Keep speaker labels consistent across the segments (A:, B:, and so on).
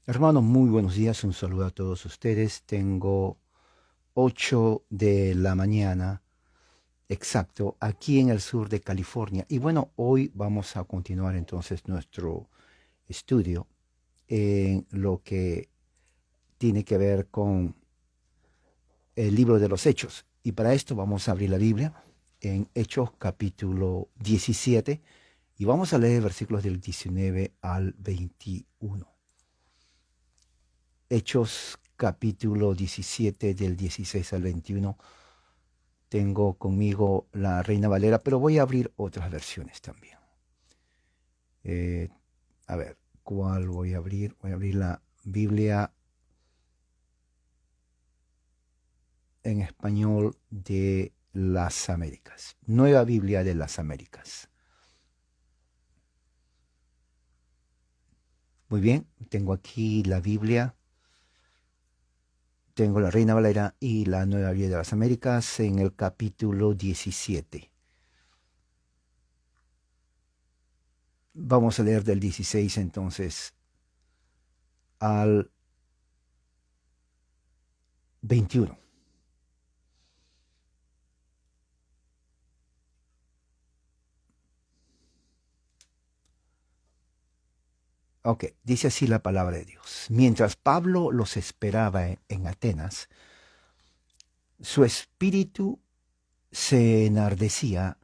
A: Hermanos, muy buenos días. Un saludo a todos ustedes. Tengo 8 de la mañana, exacto, aquí en el sur de California. Y bueno, hoy vamos a continuar entonces nuestro estudio en lo que tiene que ver con el libro de los Hechos. Y para esto vamos a abrir la Biblia en Hechos capítulo 17 y vamos a leer versículos del 19 al 21. Hechos capítulo 17 del 16 al 21. Tengo conmigo la Reina Valera, pero voy a abrir otras versiones también. Eh, a ver, ¿cuál voy a abrir? Voy a abrir la Biblia en español de las Américas. Nueva Biblia de las Américas. Muy bien, tengo aquí la Biblia. Tengo la Reina Valera y la Nueva Biblia de las Américas en el capítulo 17. Vamos a leer del 16 entonces al 21. Ok, dice así la palabra de Dios. Mientras Pablo los esperaba en Atenas, su espíritu se enardecía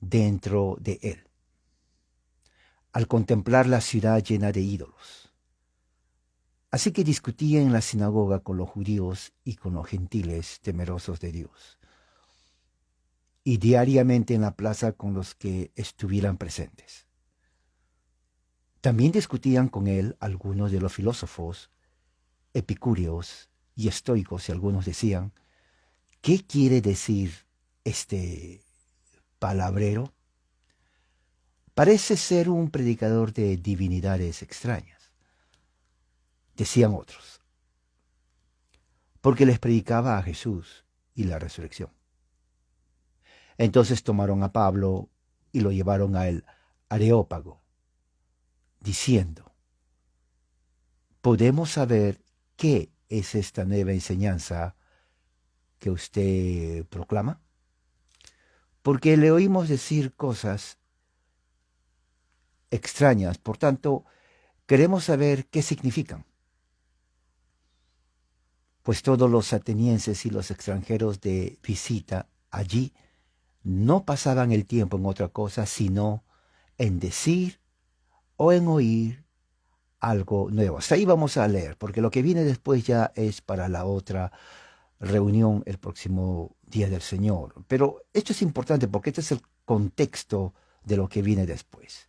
A: dentro de él al contemplar la ciudad llena de ídolos. Así que discutía en la sinagoga con los judíos y con los gentiles temerosos de Dios, y diariamente en la plaza con los que estuvieran presentes. También discutían con él algunos de los filósofos, epicúreos y estoicos, y algunos decían: ¿qué quiere decir este palabrero? Parece ser un predicador de divinidades extrañas, decían otros, porque les predicaba a Jesús y la resurrección. Entonces tomaron a Pablo y lo llevaron al Areópago, diciendo: ¿podemos saber qué es esta nueva enseñanza que usted proclama? Porque le oímos decir cosas extrañas, por tanto, queremos saber qué significan. Pues todos los atenienses y los extranjeros de visita allí no pasaban el tiempo en otra cosa sino en decir o en oír algo nuevo. Hasta ahí vamos a leer, porque lo que viene después ya es para la otra reunión el próximo día del Señor. Pero esto es importante porque este es el contexto de lo que viene después.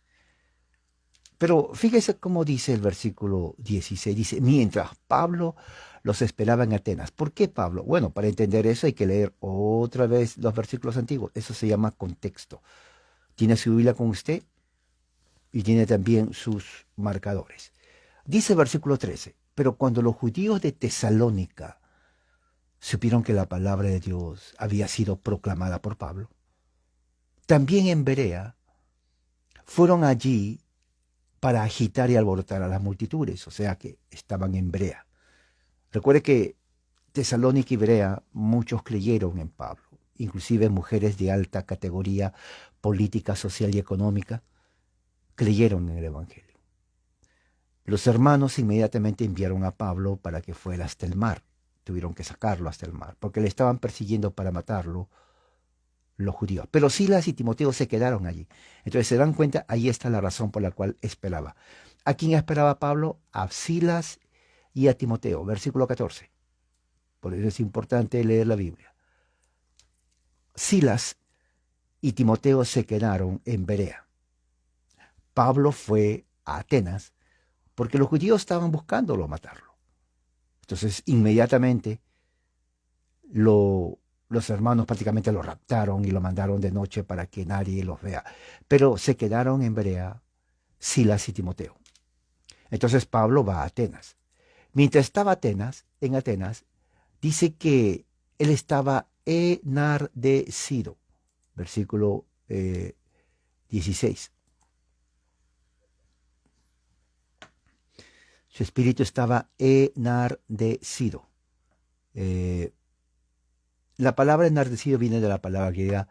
A: Pero fíjese cómo dice el versículo 16. Dice: mientras Pablo los esperaba en Atenas. ¿Por qué Pablo? Bueno, para entender eso hay que leer otra vez los versículos antiguos. Eso se llama contexto. Tiene su Biblia con usted y tiene también sus marcadores. Dice el versículo 13: pero cuando los judíos de Tesalónica supieron que la palabra de Dios había sido proclamada por Pablo, también en Berea fueron allí para agitar y alborotar a las multitudes, o sea que estaban en Berea. Recuerde que Tesalónica y Berea, muchos creyeron en Pablo, inclusive mujeres de alta categoría política, social y económica, creyeron en el Evangelio. Los hermanos inmediatamente enviaron a Pablo para que fuera hasta el mar. Tuvieron que sacarlo hasta el mar, porque le estaban persiguiendo para matarlo los judíos. Pero Silas y Timoteo se quedaron allí. Entonces se dan cuenta, ahí está la razón por la cual esperaba. ¿A quién esperaba Pablo? A Silas y a Timoteo. Versículo 14. Por eso es importante leer la Biblia. Silas y Timoteo se quedaron en Berea. Pablo fue a Atenas porque los judíos estaban buscándolo matarlo. Entonces inmediatamente los hermanos prácticamente lo raptaron y lo mandaron de noche para que nadie los vea. Pero se quedaron en Berea Silas y Timoteo. Entonces Pablo va a Atenas. Mientras estaba en Atenas, dice que él estaba enardecido. Versículo 16. Su espíritu estaba enardecido. La palabra enardecido viene de la palabra griega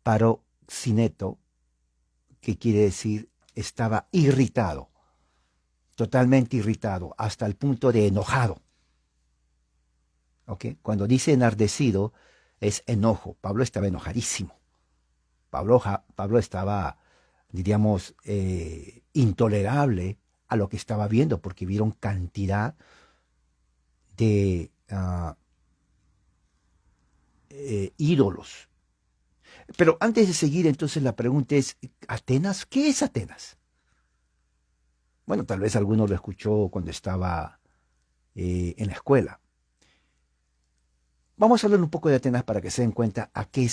A: paroxineto, que quiere decir estaba irritado, totalmente irritado, hasta el punto de enojado. ¿Ok? Cuando dice enardecido, es enojo. Pablo estaba enojadísimo. Pablo estaba, diríamos, intolerable a lo que estaba viendo, porque vieron cantidad de ídolos. Pero antes de seguir, entonces la pregunta es, ¿Atenas? ¿Qué es Atenas? Bueno, tal vez alguno lo escuchó cuando estaba en la escuela. Vamos a hablar un poco de Atenas para que se den cuenta a qué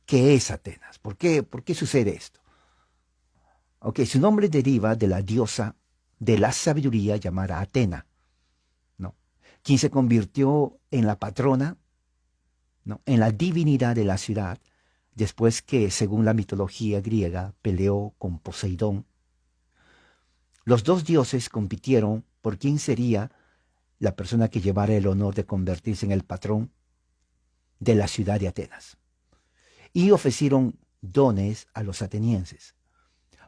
A: es Atenas. ¿Por qué sucede esto? Ok, su nombre deriva de la diosa de la sabiduría llamada Atena, ¿no? Quien se convirtió en la patrona, ¿no?, en la divinidad de la ciudad, después que, según la mitología griega, peleó con Poseidón. Los dos dioses compitieron por quién sería la persona que llevara el honor de convertirse en el patrón de la ciudad de Atenas. Y ofrecieron dones a los atenienses.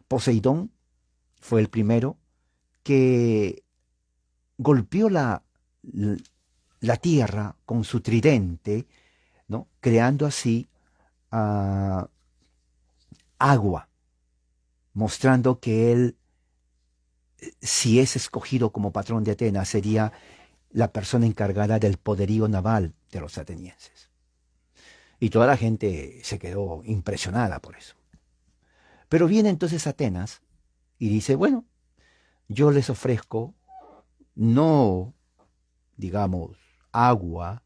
A: Poseidón fue el primero que golpeó la tierra con su tridente, ¿no?, creando así agua, mostrando que él, si es escogido como patrón de Atenas, sería la persona encargada del poderío naval de los atenienses. Y toda la gente se quedó impresionada por eso. Pero viene entonces Atenas y dice, bueno, yo les ofrezco no, digamos, agua,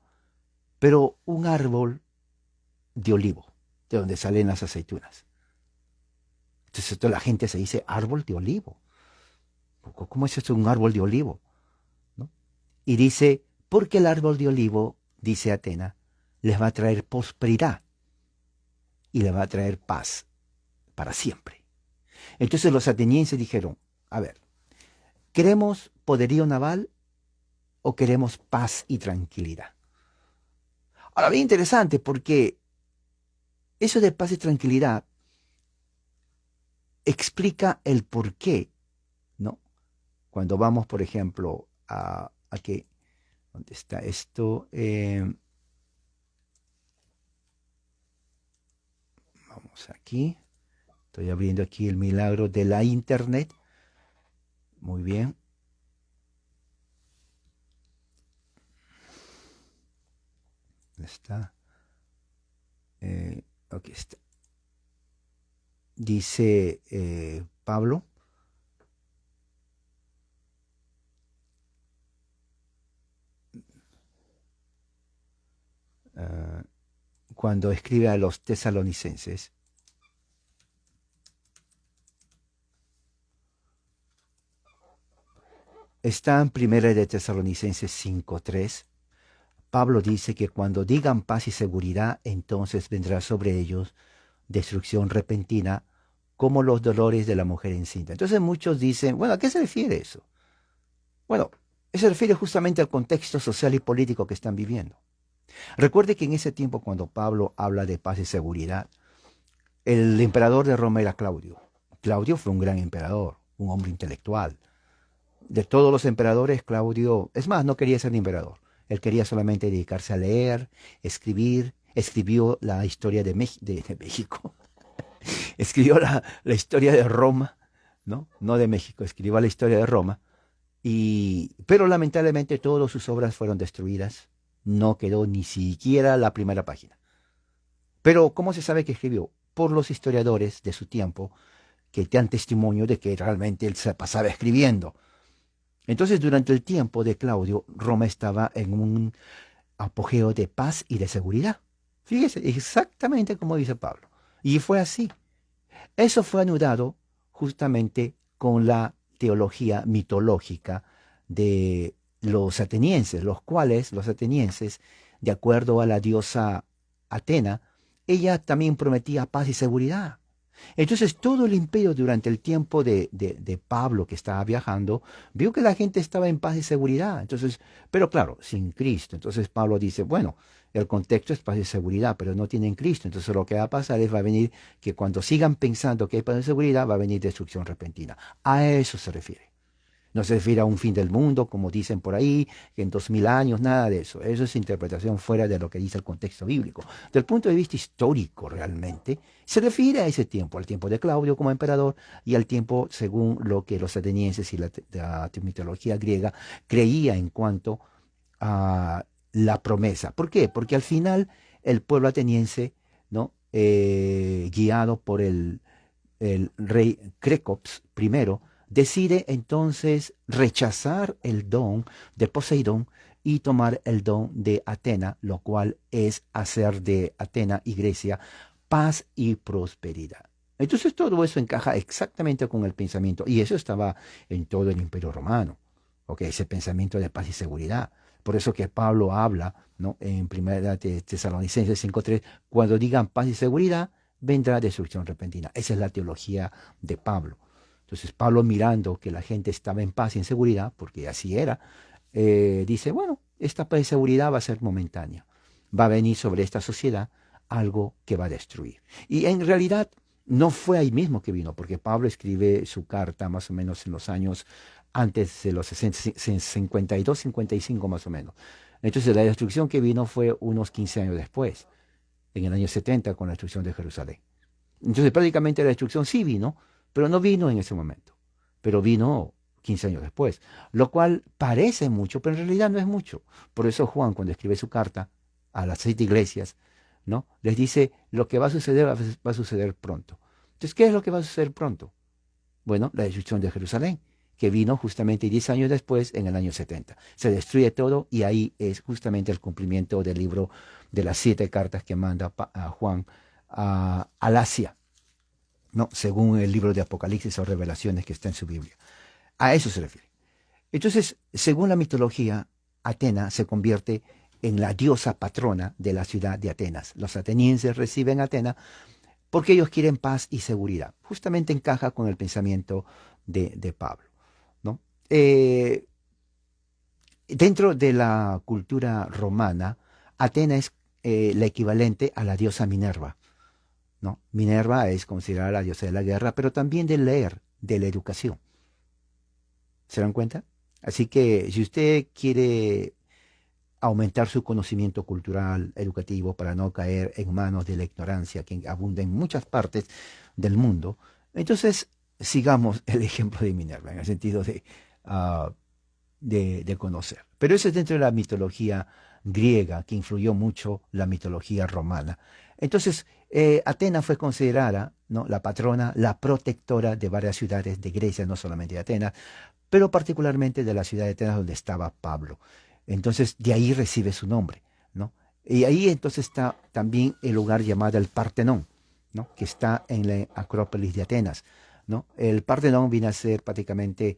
A: pero un árbol de olivo, de donde salen las aceitunas. Entonces toda la gente se dice, árbol de olivo. ¿Cómo es esto un árbol de olivo? ¿No? Y dice, porque el árbol de olivo, dice Atena, les va a traer prosperidad y les va a traer paz para siempre. Entonces los atenienses dijeron, a ver, ¿queremos poderío naval o queremos paz y tranquilidad? Ahora, bien interesante, porque eso de paz y tranquilidad explica el por qué, ¿no? Cuando vamos, por ejemplo, a que, ¿dónde está esto? Vamos aquí. Estoy abriendo aquí el milagro de la internet. Muy bien. ¿Dónde está? Aquí está. Dice Pablo. Cuando escribe a los tesalonicenses. Está en Primera de Tesalonicenses 5:3. Pablo dice que cuando digan paz y seguridad, entonces vendrá sobre ellos destrucción repentina, como los dolores de la mujer encinta. Entonces muchos dicen, bueno, ¿a qué se refiere eso? Bueno, se refiere justamente al contexto social y político que están viviendo. Recuerde que en ese tiempo, cuando Pablo habla de paz y seguridad, el emperador de Roma era Claudio. Claudio fue un gran emperador, un hombre intelectual. De todos los emperadores, Claudio, es más, no quería ser emperador. Él quería solamente dedicarse a leer, escribir. Escribió la historia de México. Escribió la historia de Roma, ¿no? No de México, escribió la historia de Roma. Pero lamentablemente todas sus obras fueron destruidas. No quedó ni siquiera la primera página. Pero ¿cómo se sabe que escribió? Por los historiadores de su tiempo, que dan testimonio de que realmente él se pasaba escribiendo. Entonces, durante el tiempo de Claudio, Roma estaba en un apogeo de paz y de seguridad. Fíjese, exactamente como dice Pablo. Y fue así. Eso fue anudado justamente con la teología mitológica de los atenienses, los cuales los atenienses, de acuerdo a la diosa Atena, ella también prometía paz y seguridad. Entonces todo el imperio durante el tiempo de Pablo que estaba viajando, vio que la gente estaba en paz y seguridad. Entonces, pero claro, sin Cristo. Entonces Pablo dice, bueno, el contexto es paz y seguridad, pero no tienen Cristo. Entonces lo que va a pasar es va a venir que cuando sigan pensando que hay paz y seguridad, va a venir destrucción repentina. A eso se refiere. No se refiere a un fin del mundo, como dicen por ahí, que en 2000 años, nada de eso. Eso es interpretación fuera de lo que dice el contexto bíblico. Del punto de vista histórico, realmente, se refiere a ese tiempo, al tiempo de Claudio como emperador y al tiempo según lo que los atenienses y la mitología griega creía en cuanto a la promesa. ¿Por qué? Porque al final el pueblo ateniense, ¿no? Guiado por el rey Crecops primero, decide entonces rechazar el don de Poseidón y tomar el don de Atena, lo cual es hacer de Atena y Grecia paz y prosperidad. Entonces todo eso encaja exactamente con el pensamiento, y eso estaba en todo el Imperio Romano, ¿ok? Ese pensamiento de paz y seguridad. Por eso que Pablo habla, ¿no? En 1 Tesalonicenses 5:3, cuando digan paz y seguridad, vendrá destrucción repentina. Esa es la teología de Pablo. Entonces Pablo, mirando que la gente estaba en paz y en seguridad, porque así era, dice, bueno, esta paz y seguridad va a ser momentánea. Va a venir sobre esta sociedad algo que va a destruir. Y en realidad no fue ahí mismo que vino, porque Pablo escribe su carta más o menos en los años antes de los 52, 55 más o menos. Entonces la destrucción que vino fue unos 15 años después, en el año 70, con la destrucción de Jerusalén. Entonces prácticamente la destrucción sí vino, pero no vino en ese momento, pero vino 15 años después, lo cual parece mucho, pero en realidad no es mucho. Por eso Juan, cuando escribe su carta a las 7 iglesias, ¿no? Les dice, lo que va a suceder pronto. Entonces, ¿qué es lo que va a suceder pronto? Bueno, la destrucción de Jerusalén, que vino justamente 10 años después, en el año 70. Se destruye todo y ahí es justamente el cumplimiento del libro de las 7 cartas que manda a Juan al Asia, ¿no? Según el libro de Apocalipsis o Revelaciones que está en su Biblia. A eso se refiere. Entonces, según la mitología, Atena se convierte en la diosa patrona de la ciudad de Atenas. Los atenienses reciben a Atena porque ellos quieren paz y seguridad. Justamente encaja con el pensamiento de Pablo, ¿no? Dentro de la cultura romana, Atena es la equivalente a la diosa Minerva, ¿no? Minerva es considerada la diosa de la guerra, pero también del leer, de la educación. ¿Se dan cuenta? Así que si usted quiere aumentar su conocimiento cultural, educativo, para no caer en manos de la ignorancia que abunda en muchas partes del mundo, entonces sigamos el ejemplo de Minerva, en el sentido ah, de conocer. Pero eso es dentro de la mitología griega, que influyó mucho la mitología romana. Entonces, Atenas fue considerada, ¿no?, la patrona, la protectora de varias ciudades de Grecia, no solamente de Atenas, pero particularmente de la ciudad de Atenas donde estaba Pablo. Entonces, de ahí recibe su nombre, ¿no? Y ahí entonces está también el lugar llamado el Partenón, ¿no?, que está en la Acrópolis de Atenas, ¿no? El Partenón viene a ser prácticamente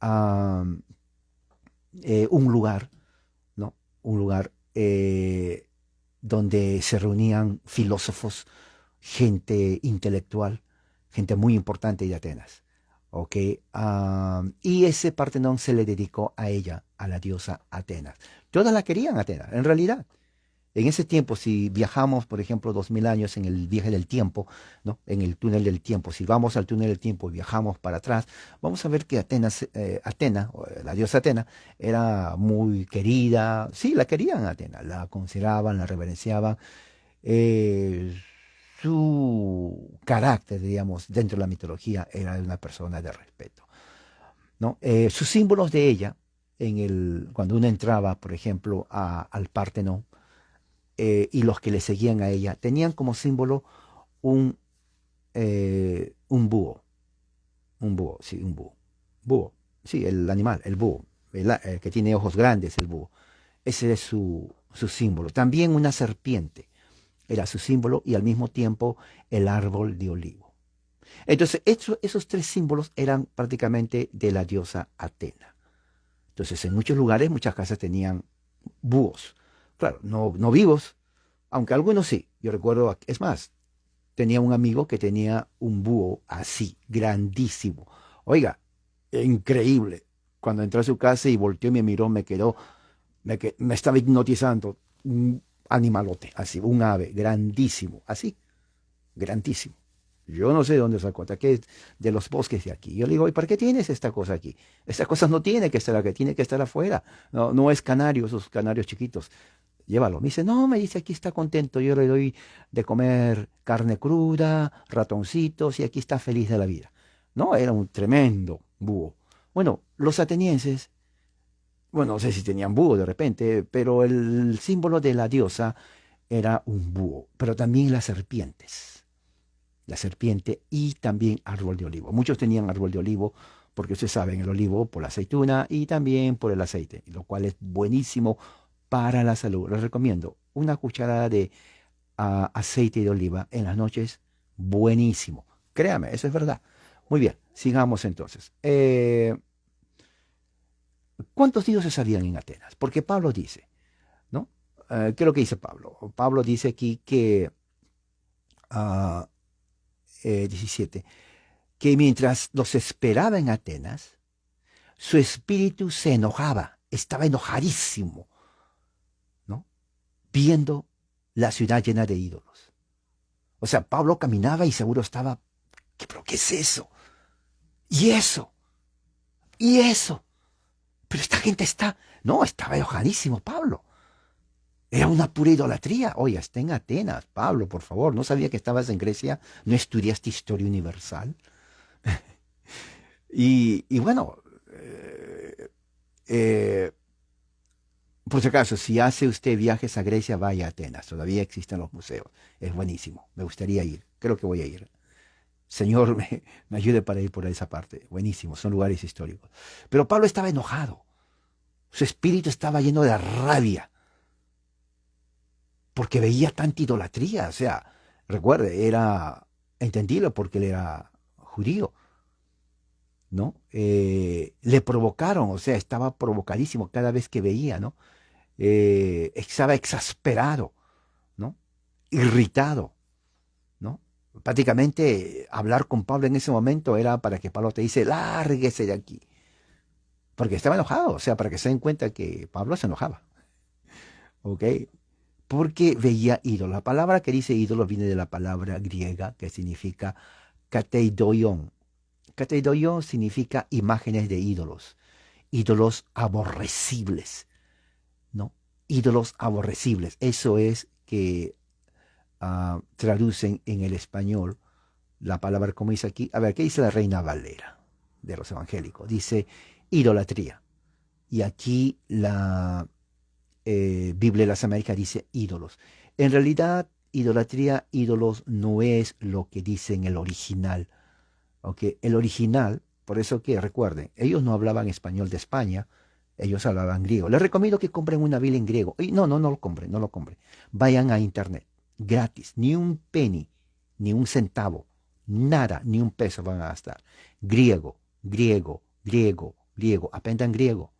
A: ah, un lugar, ¿no? Un lugar donde se reunían filósofos, gente intelectual, gente muy importante de Atenas. ¿Ok? Y ese Partenón se le dedicó a ella, a la diosa Atenas. Todas la querían Atenas, en realidad. En ese tiempo, si viajamos, por ejemplo, 2000 años en el viaje del tiempo, ¿no? En el túnel del tiempo, si vamos al túnel del tiempo y viajamos para atrás, vamos a ver que Atena, o la diosa Atena, era muy querida. Sí, la querían a Atena, la consideraban, la reverenciaban. Eh, su carácter, digamos, dentro de la mitología, era de una persona de respeto, ¿no? Sus símbolos de ella, cuando uno entraba, por ejemplo, al Partenón, y los que le seguían a ella tenían como símbolo un, un búho, sí, un búho, búho, sí, el animal, el búho, el que tiene ojos grandes, el búho. Ese es su símbolo. También una serpiente era su símbolo y al mismo tiempo el árbol de olivo. Entonces, esos 3 símbolos eran prácticamente de la diosa Atena. Entonces, en muchos lugares, muchas casas tenían búhos. Claro, no vivos, aunque algunos sí. Yo recuerdo, es más, tenía un amigo que tenía un búho así, grandísimo. Oiga, increíble. Cuando entré a su casa y volteó y me miró, me estaba hipnotizando. Un animalote, así, un ave, grandísimo, así, grandísimo. Yo no sé de dónde sacó, que es de los bosques de aquí. Yo le digo, ¿y para qué tienes esta cosa aquí? Esta cosa no tiene que estar aquí, tiene que estar afuera. No, no es canario, esos canarios chiquitos. Llévalo. Me dice, no, me dice, aquí está contento. Yo le doy de comer carne cruda, ratoncitos, y aquí está feliz de la vida. No, era un tremendo búho. Bueno, los atenienses, bueno, no sé si tenían búho de repente, pero el símbolo de la diosa era un búho, pero también las serpientes. La serpiente y también árbol de olivo. Muchos tenían árbol de olivo porque ustedes saben, el olivo por la aceituna y también por el aceite, lo cual es buenísimo para la salud. Les recomiendo una cucharada de aceite de oliva en las noches, buenísimo. Créame, eso es verdad. Muy bien, sigamos entonces. ¿Cuántos dioses habían en Atenas? Porque Pablo dice, ¿no? ¿Qué es lo que dice Pablo? Pablo dice aquí que, ah, 17, que mientras los esperaba en Atenas, su espíritu se enojaba, estaba enojadísimo, ¿no? Viendo la ciudad llena de ídolos. O sea, Pablo caminaba y seguro estaba, ¿pero qué es eso? ¿Y eso? ¿Y eso? Pero esta gente está, no, estaba enojadísimo Pablo. Era una pura idolatría. Oye, está en Atenas, Pablo, por favor. ¿No sabía que estabas en Grecia? ¿No estudiaste historia universal? Y bueno, eh, por si acaso, si hace usted viajes a Grecia, vaya a Atenas. Todavía existen los museos. Es buenísimo. Me gustaría ir. Creo que voy a ir. Señor, me ayude para ir por esa parte. Buenísimo. Son lugares históricos. Pero Pablo estaba enojado. Su espíritu estaba lleno de rabia. Porque veía tanta idolatría. O sea, recuerde, era entendible porque él era judío. ¿No? Le provocaron, o sea, estaba provocadísimo cada vez que veía, ¿no? Estaba exasperado, ¿no? Irritado, ¿no? Prácticamente hablar con Pablo en ese momento era para que Pablo te dice, lárguese de aquí, porque estaba enojado, o sea, para que se den cuenta que Pablo se enojaba, ¿ok? Porque veía ídolos. La palabra que dice ídolo viene de la palabra griega que significa kateidoion. Kateidoion significa imágenes de ídolos, ídolos aborrecibles, ¿no? Ídolos aborrecibles. Eso es que traducen en el español la palabra, como dice aquí. A ver, ¿qué dice la Reina Valera de los evangélicos? Dice idolatría. Y aquí la Biblia de las Américas dice ídolos. En realidad, idolatría, ídolos no es lo que dice en el original. ¿Ok? El original, por eso que recuerden, ellos no hablaban español de España, ellos hablaban griego. Les recomiendo que compren una Biblia en griego. Y no, no, no lo compren, no lo compren. Vayan a internet, gratis, ni un penny, ni un centavo, nada, ni un peso van a gastar. Griego, griego, griego, griego, aprendan griego.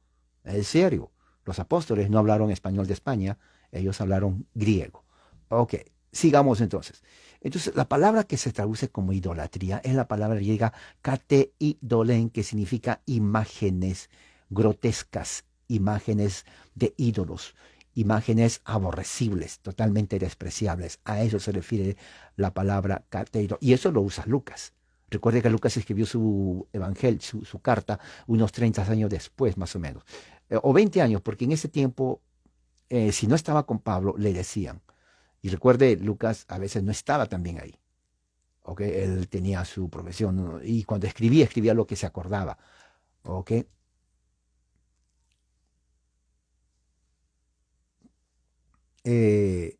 A: En serio, los apóstoles no hablaron español de España, ellos hablaron griego. Ok, sigamos entonces. Entonces, la palabra que se traduce como idolatría es la palabra griega kateidolen, que significa imágenes grotescas, imágenes de ídolos, imágenes aborrecibles, totalmente despreciables. A eso se refiere la palabra kateido. Y eso lo usa Lucas. Recuerde que Lucas escribió su evangelio, su carta, unos 30 años después, más o menos. O 20 años, porque en ese tiempo, si no estaba con Pablo, le decían. Y recuerde, Lucas a veces no estaba también ahí. ¿Ok? Él tenía su profesión, ¿no? Y cuando escribía, escribía lo que se acordaba. ¿Ok? Eh,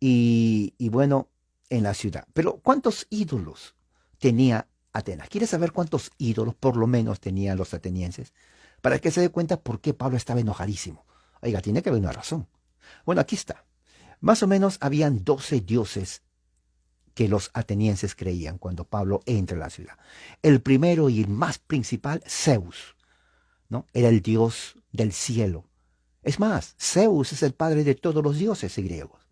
A: y bueno, en la ciudad. Pero ¿cuántos ídolos tenía Atenas? ¿Quieres saber cuántos ídolos por lo menos tenían los atenienses? Para que se dé cuenta por qué Pablo estaba enojadísimo. Oiga, tiene que haber una razón. Bueno, aquí está. Más o menos habían 12 dioses que los atenienses creían cuando Pablo entra a la ciudad. El primero y el más principal, Zeus, ¿no? Era el dios del cielo. Es más, Zeus es el padre de todos los dioses griegos.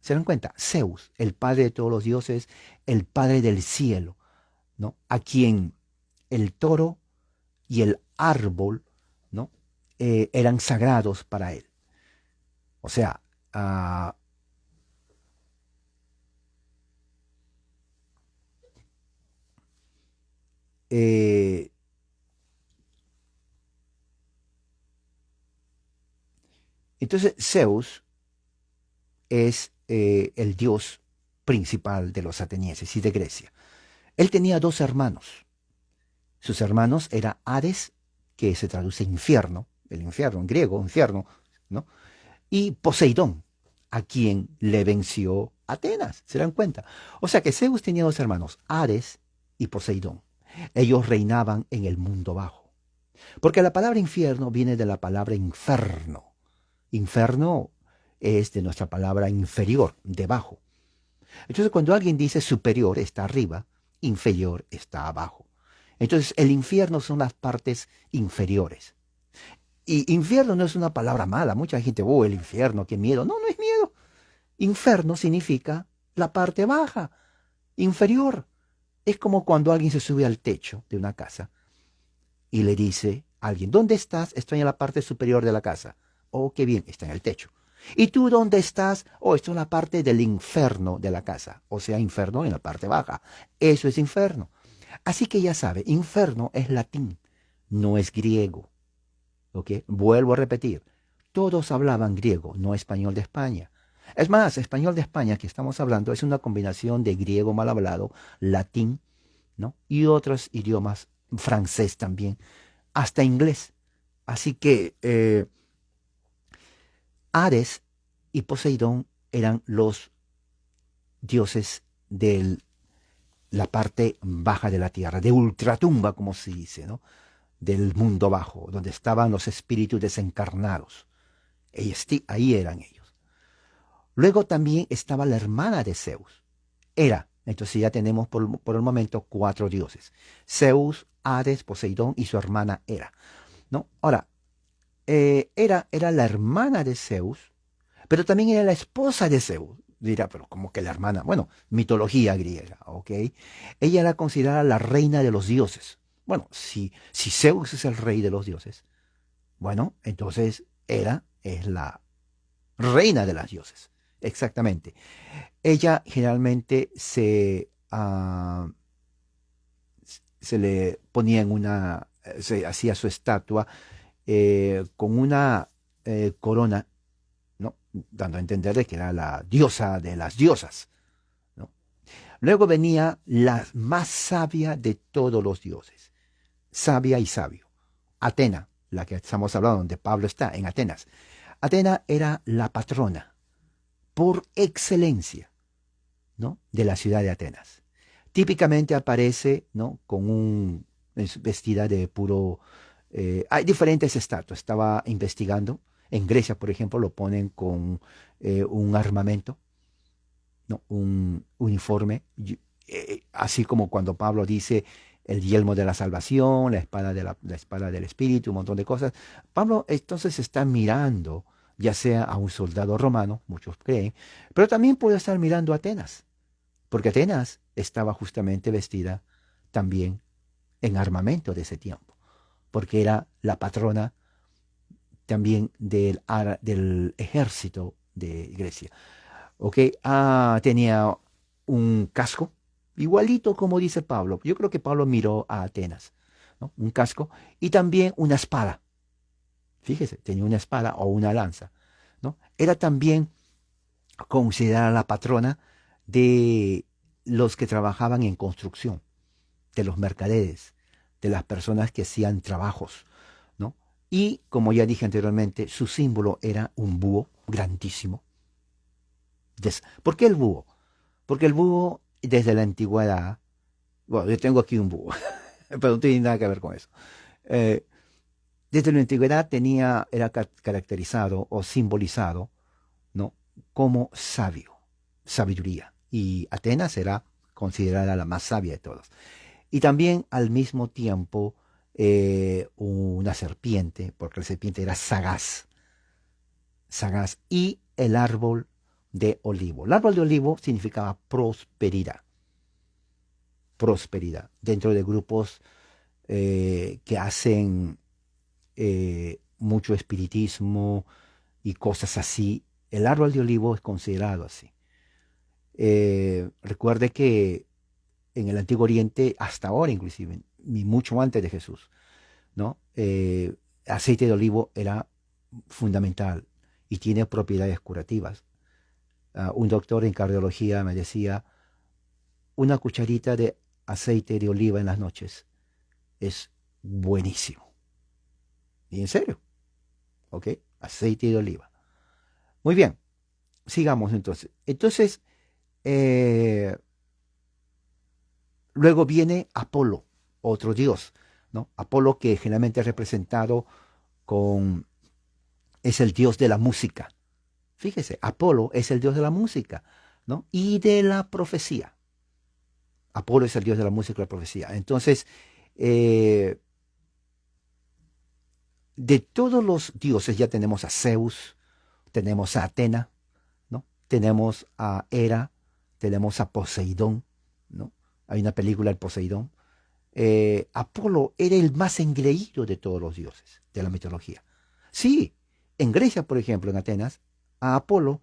A: ¿Se dan cuenta? Zeus, el padre de todos los dioses, el padre del cielo, ¿no? A quien el toro y el árbol, ¿no? Eran sagrados para él. O sea, ah, eh, entonces Zeus es el dios principal de los atenienses y de Grecia. Él tenía dos hermanos. Sus hermanos eran Hades, que se traduce infierno, el infierno en griego, infierno, ¿no? Y Poseidón, a quien le venció Atenas, ¿se dan cuenta? O sea que Zeus tenía dos hermanos, Hades y Poseidón. Ellos reinaban en el mundo bajo. Porque la palabra infierno viene de la palabra inferno. Inferno es de nuestra palabra inferior, debajo. Entonces cuando alguien dice superior está arriba, inferior está abajo. Entonces el infierno son las partes inferiores. Y infierno no es una palabra mala. Mucha gente, oh, el infierno, qué miedo. No, no es miedo. Inferno significa la parte baja, inferior. Es como cuando alguien se sube al techo de una casa y le dice a alguien, ¿dónde estás? Estoy en la parte superior de la casa. Oh, qué bien, está en el techo. ¿Y tú dónde estás? Oh, estoy en la parte del infierno de la casa. O sea, infierno en la parte baja. Eso es infierno. Así que ya sabe, infierno es latín, no es griego. ¿Ok? Vuelvo a repetir. Todos hablaban griego, no español de España. Es más, español de España que estamos hablando es una combinación de griego mal hablado, latín, ¿no? Y otros idiomas, francés también, hasta inglés. Así que Ares y Poseidón eran los dioses de la parte baja de la tierra, de ultratumba, como se dice, ¿no? Del mundo bajo, donde estaban los espíritus desencarnados. Ahí eran ellos. Luego también estaba la hermana de Zeus, Hera. Entonces ya tenemos por el momento cuatro dioses. Zeus, Hades, Poseidón y su hermana Hera, ¿no? Ahora, Hera era la hermana de Zeus, pero también era la esposa de Zeus. Dirá, pero como que la hermana, bueno, mitología griega, ¿ok? Ella era considerada la reina de los dioses. Bueno, si Zeus es el rey de los dioses, bueno, entonces Hera es la reina de las dioses. Exactamente. Ella generalmente se le ponía en una, se hacía su estatua con una corona, ¿no? Dando a entender de que era la diosa de las diosas, ¿no? Luego venía la más sabia de todos los dioses, sabia y sabio, Atena, la que estamos hablando, donde Pablo está, en Atenas. Atena era la patrona por excelencia, ¿no? De la ciudad de Atenas. Típicamente aparece, ¿no? Vestida de puro... hay diferentes estatuas. Estaba investigando. En Grecia, por ejemplo, lo ponen con un armamento, ¿no? Un uniforme. Así como cuando Pablo dice el yelmo de la salvación, la espada del espíritu, un montón de cosas. Pablo entonces está mirando ya sea a un soldado romano, muchos creen, pero también puede estar mirando a Atenas, porque Atenas estaba justamente vestida también en armamento de ese tiempo, porque era la patrona también del ejército de Grecia. ¿Ok? Tenía un casco, igualito como dice Pablo. Yo creo que Pablo miró a Atenas, ¿no? Un casco y también una espada. Fíjese, tenía una espada o una lanza, ¿no? Era también considerada la patrona de los que trabajaban en construcción, de los mercaderes, de las personas que hacían trabajos, ¿no? Y como ya dije anteriormente, su símbolo era un búho grandísimo. ¿Por qué el búho? Porque el búho desde la antigüedad, bueno, yo tengo aquí un búho, pero no tiene nada que ver con eso. Eh, Desde la antigüedad era caracterizado o simbolizado, ¿no? Como sabio, sabiduría. Y Atenas era considerada la más sabia de todos. Y también al mismo tiempo una serpiente, porque la serpiente era sagaz, sagaz. Y el árbol de olivo. El árbol de olivo significaba prosperidad. Prosperidad. Dentro de grupos que hacen mucho espiritismo y cosas así, el árbol de olivo es considerado así. Recuerde que en el Antiguo Oriente, hasta ahora inclusive, y mucho antes de Jesús, ¿no? Aceite de olivo era fundamental y tiene propiedades curativas. Un doctor en cardiología me decía, una cucharita de aceite de oliva en las noches es buenísimo. Y en serio, ¿ok? Aceite de oliva. Muy bien, sigamos entonces. Entonces, eh, luego viene Apolo, otro dios, ¿no? Apolo, que generalmente es representado con, es el dios de la música. Fíjese, Apolo es el dios de la música, ¿no? Y de la profecía. Apolo es el dios de la música y la profecía. Entonces, eh, de todos los dioses ya tenemos a Zeus, tenemos a Atena, ¿no? Tenemos a Hera, tenemos a Poseidón, ¿no? Hay una película, El Poseidón. Apolo era el más engreído de todos los dioses de la mitología. Sí, en Grecia, por ejemplo, en Atenas, a Apolo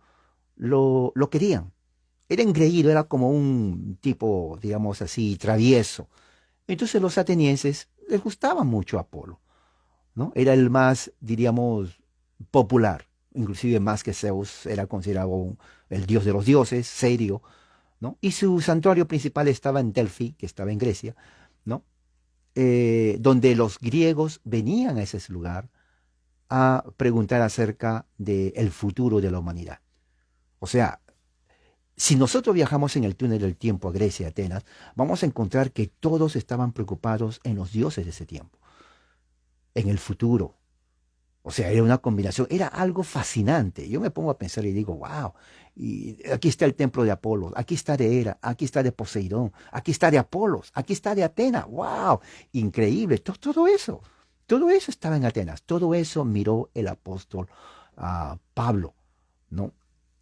A: lo querían. Era engreído, era como un tipo, digamos así, travieso. Entonces los atenienses les gustaba mucho Apolo, ¿no? Era el más, diríamos, popular, inclusive más que Zeus, era considerado el dios de los dioses, serio, ¿no? Y su santuario principal estaba en Delfi, que estaba en Grecia, ¿no? Donde los griegos venían a ese lugar a preguntar acerca del futuro de la humanidad. O sea, si nosotros viajamos en el túnel del tiempo a Grecia y Atenas, vamos a encontrar que todos estaban preocupados en los dioses de ese tiempo, en el futuro. O sea, era una combinación, era algo fascinante. Yo me pongo a pensar y digo, wow, y aquí está el templo de Apolo, aquí está de Hera, aquí está de Poseidón, aquí está de Apolos, aquí está de Atenas, wow, increíble, todo eso estaba en Atenas, todo eso miró el apóstol Pablo, ¿no?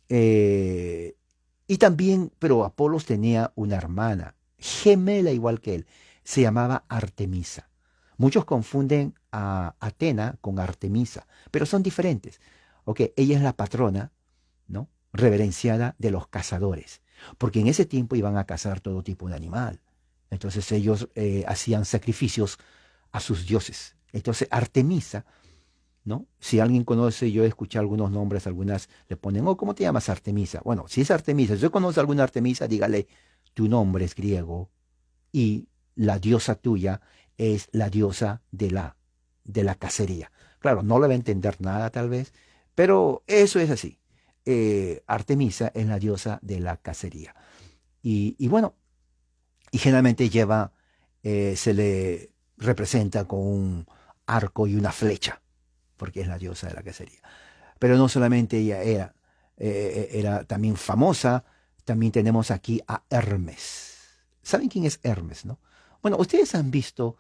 A: Eh, y también, pero Apolos tenía una hermana, gemela igual que él, se llamaba Artemisa. Muchos confunden a Atena con Artemisa, pero son diferentes. Ok, ella es la patrona, ¿no? Reverenciada de los cazadores, porque en ese tiempo iban a cazar todo tipo de animal. Entonces ellos hacían sacrificios a sus dioses. Entonces Artemisa, ¿no? Si alguien conoce, yo he escuchado algunos nombres, algunas le ponen, oh, ¿cómo te llamas Artemisa? Bueno, si es Artemisa, si yo conozco alguna Artemisa, dígale, tu nombre es griego y la diosa tuya es la diosa de la cacería. Claro, no le va a entender nada tal vez, pero eso es así. Artemisa es la diosa de la cacería. Y bueno, y generalmente se le representa con un arco y una flecha, porque es la diosa de la cacería. Pero no solamente ella era también famosa, también tenemos aquí a Hermes. ¿Saben quién es Hermes, no? Bueno, ustedes han visto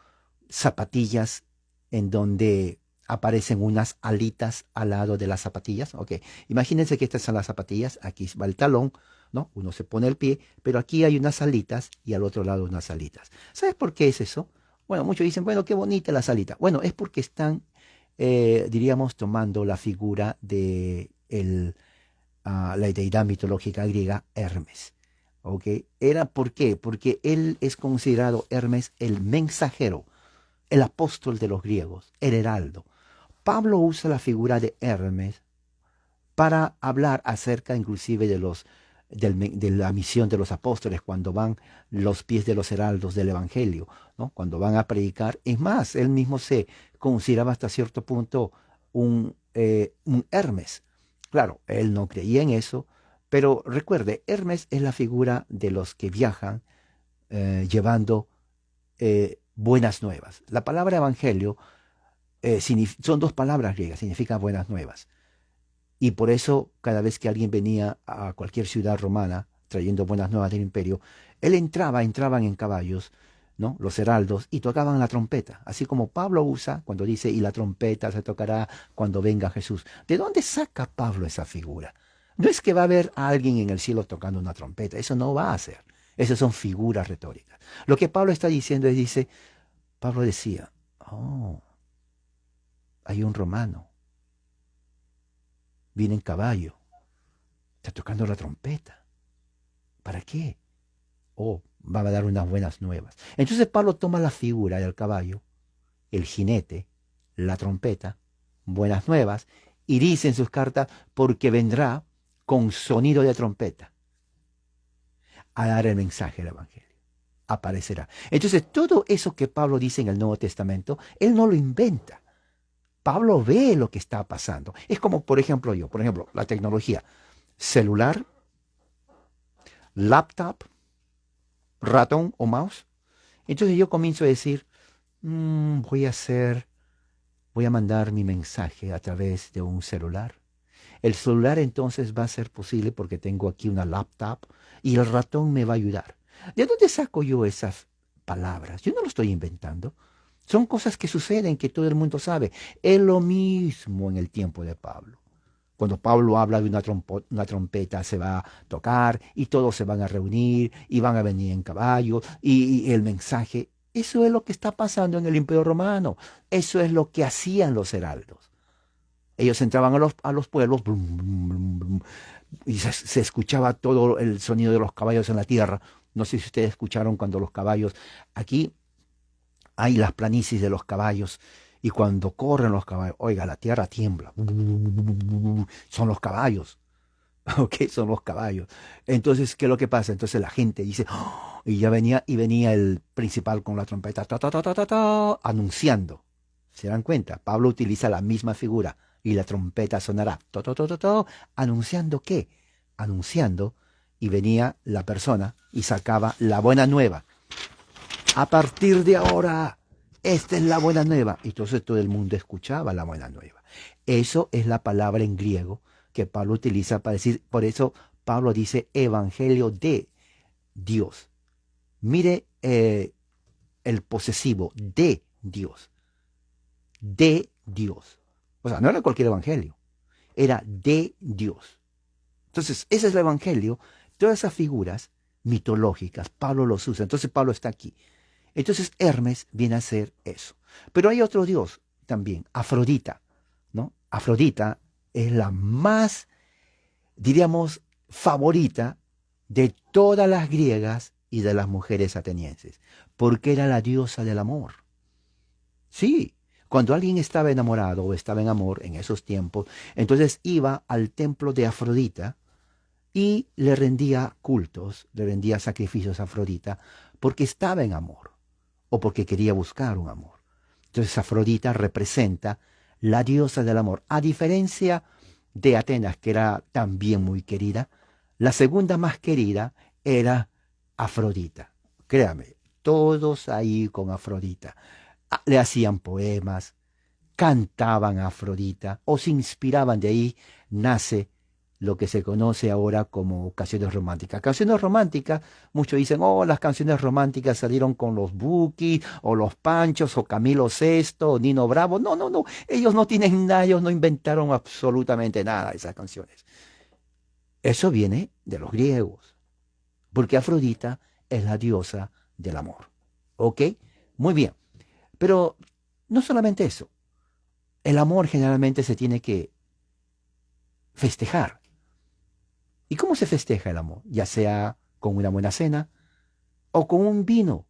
A: zapatillas en donde aparecen unas alitas al lado de las zapatillas. Ok, imagínense que estas son las zapatillas, aquí va el talón, ¿no? Uno se pone el pie, pero aquí hay unas alitas y al otro lado unas alitas. ¿Sabes por qué es eso? Bueno, muchos dicen, bueno, qué bonita las alitas. Bueno, es porque están, diríamos, tomando la figura de la deidad mitológica griega Hermes. ¿Ok? ¿Por qué? Porque él es considerado Hermes el mensajero, el apóstol de los griegos, el heraldo. Pablo usa la figura de Hermes para hablar acerca inclusive de la misión de los apóstoles cuando van los pies de los heraldos del Evangelio, ¿no? Cuando van a predicar. Es más, él mismo se consideraba hasta cierto punto un Hermes. Claro, él no creía en eso, pero recuerde, Hermes es la figura de los que viajan llevando buenas nuevas. La palabra evangelio son dos palabras griegas, significa buenas nuevas. Y por eso cada vez que alguien venía a cualquier ciudad romana trayendo buenas nuevas del imperio, entraban en caballos, ¿no? Los heraldos, y tocaban la trompeta, así como Pablo usa cuando dice, y la trompeta se tocará cuando venga Jesús. ¿De dónde saca Pablo esa figura? No es que va a haber a alguien en el cielo tocando una trompeta, eso no va a ser. Esas son figuras retóricas. Lo que Pablo está diciendo es, Pablo decía, oh, hay un romano, viene en caballo, está tocando la trompeta. ¿Para qué? Oh, va a dar unas buenas nuevas. Entonces Pablo toma la figura del caballo, el jinete, la trompeta, buenas nuevas, y dice en sus cartas, porque vendrá con sonido de trompeta a dar el mensaje del Evangelio. Aparecerá. Entonces todo eso que Pablo dice en el Nuevo Testamento, él no lo inventa. Pablo ve lo que está pasando. Es como, por ejemplo, la tecnología, celular, laptop, ratón o mouse. Entonces yo comienzo a decir, voy a mandar mi mensaje a través de un celular. El celular entonces va a ser posible porque tengo aquí una laptop y el ratón me va a ayudar. ¿De dónde saco yo esas palabras? Yo no lo estoy inventando. Son cosas que suceden, que todo el mundo sabe. Es lo mismo en el tiempo de Pablo. Cuando Pablo habla de una trompeta se va a tocar y todos se van a reunir y van a venir en caballo y el mensaje. Eso es lo que está pasando en el Imperio Romano. Eso es lo que hacían los heraldos. Ellos entraban a los pueblos brum, brum, brum, brum, y se escuchaba todo el sonido de los caballos en la tierra. No sé si ustedes escucharon cuando los caballos, aquí hay las planicies de los caballos, y cuando corren los caballos, oiga, la tierra tiembla. Son los caballos. ¿Ok? Son los caballos. Entonces, ¿qué es lo que pasa? Entonces la gente dice, "Oh", y ya venía el principal con la trompeta, ta, ta, ta, ta, ta, ta, anunciando. ¿Se dan cuenta? Pablo utiliza la misma figura y la trompeta sonará, to, to, to, to, to, ¿anunciando qué? Anunciando, y venía la persona y sacaba la buena nueva. A partir de ahora, esta es la buena nueva. Entonces todo el mundo escuchaba la buena nueva. Eso es la palabra en griego que Pablo utiliza para decir, por eso Pablo dice evangelio de Dios. Mire el posesivo de Dios. De Dios. O sea, no era cualquier evangelio, era de Dios. Entonces, ese es el evangelio. Todas esas figuras mitológicas, Pablo los usa. Entonces Pablo está aquí. Entonces Hermes viene a ser eso. Pero hay otro dios también, Afrodita, ¿no? Afrodita es la más, diríamos, favorita de todas las griegas y de las mujeres atenienses, porque era la diosa del amor. Sí, cuando alguien estaba enamorado o estaba en amor en esos tiempos, entonces iba al templo de Afrodita y le rendía cultos, le rendía sacrificios a Afrodita porque estaba en amor o porque quería buscar un amor. Entonces Afrodita representa la diosa del amor. A diferencia de Atenas, que era también muy querida, la segunda más querida era Afrodita. Créame, todos ahí con Afrodita. Le hacían poemas, cantaban a Afrodita o se inspiraban. De ahí nace lo que se conoce ahora como canciones románticas. Canciones románticas, muchos dicen, oh, las canciones románticas salieron con los Buki, o los Panchos, o Camilo Sesto, o Nino Bravo. No, no, no, ellos no tienen nada, ellos no inventaron absolutamente nada de esas canciones. Eso viene de los griegos, porque Afrodita es la diosa del amor. ¿Ok? Muy bien. Pero no solamente eso. El amor generalmente se tiene que festejar. ¿Y cómo se festeja el amor? Ya sea con una buena cena o con un vino.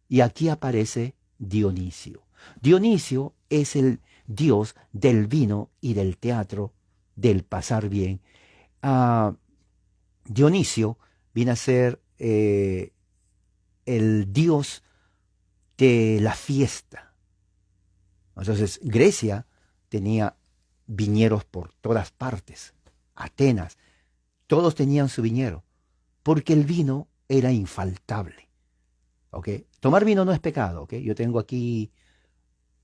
A: Y aquí aparece Dionisio. Dionisio es el dios del vino y del teatro, del pasar bien. Dionisio viene a ser el dios de la fiesta. Entonces, Grecia tenía viñedos por todas partes. Atenas, todos tenían su viñedo, porque el vino era infaltable. ¿Ok? Tomar vino no es pecado, ¿ok? Yo tengo aquí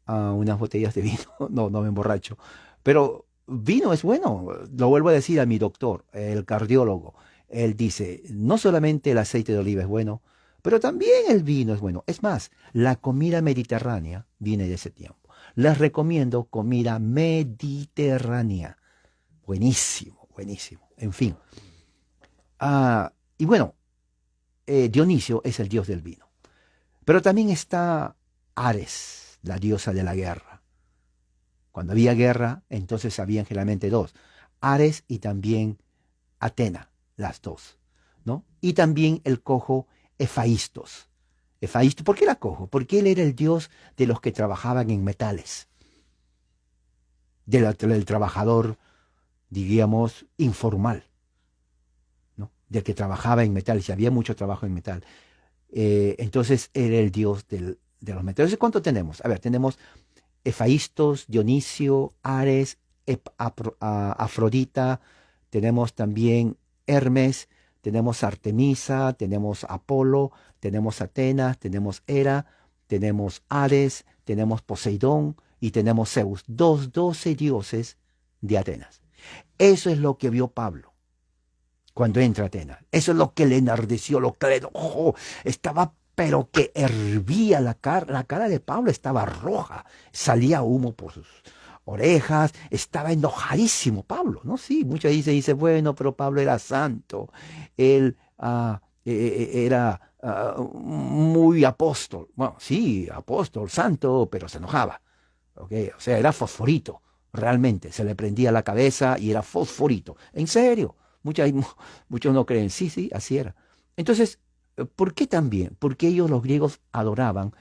A: unas botellas de vino, no me emborracho, pero vino es bueno. Lo vuelvo a decir a mi doctor, el cardiólogo. Él dice, no solamente el aceite de oliva es bueno, pero también el vino es bueno. Es más, la comida mediterránea viene de ese tiempo. Les recomiendo comida mediterránea. Buenísimo, buenísimo. en fin. Y bueno, Dionisio es el dios del vino. Pero también está Ares, la diosa de la guerra. Cuando había guerra, entonces habían generalmente dos, Ares y también Atena, las dos, ¿no? Y también el cojo Efaístos. Efaístos, ¿por qué era cojo? Porque él era el dios de los que trabajaban en metales, del trabajador, diríamos, informal, ¿no? Del que trabajaba en metales, y había mucho trabajo en metal. Entonces era el dios de los metales. Entonces, ¿cuánto tenemos? A ver, tenemos Efaístos, Dionisio, Ares, Afrodita, tenemos también Hermes, tenemos Artemisa, tenemos Apolo, tenemos Atenas, tenemos Hera, tenemos Ares, tenemos Poseidón y tenemos Zeus, 12 dioses de Atenas. Eso es lo que vio Pablo cuando entra a Atenas. Eso es lo que le enardeció, lo que le enojó. Estaba, pero que hervía la cara de Pablo, estaba roja, salía humo por sus orejas, estaba enojadísimo Pablo, ¿no? Sí, muchas veces dice, bueno, pero Pablo era santo, él era muy apóstol. Bueno, sí, apóstol, santo, pero se enojaba. ¿Okay? O sea, era fosforito, realmente, se le prendía la cabeza y era fosforito. En serio, muchos no creen, sí, sí, así era. Entonces, ¿por qué también? Porque ellos, los griegos, adoraban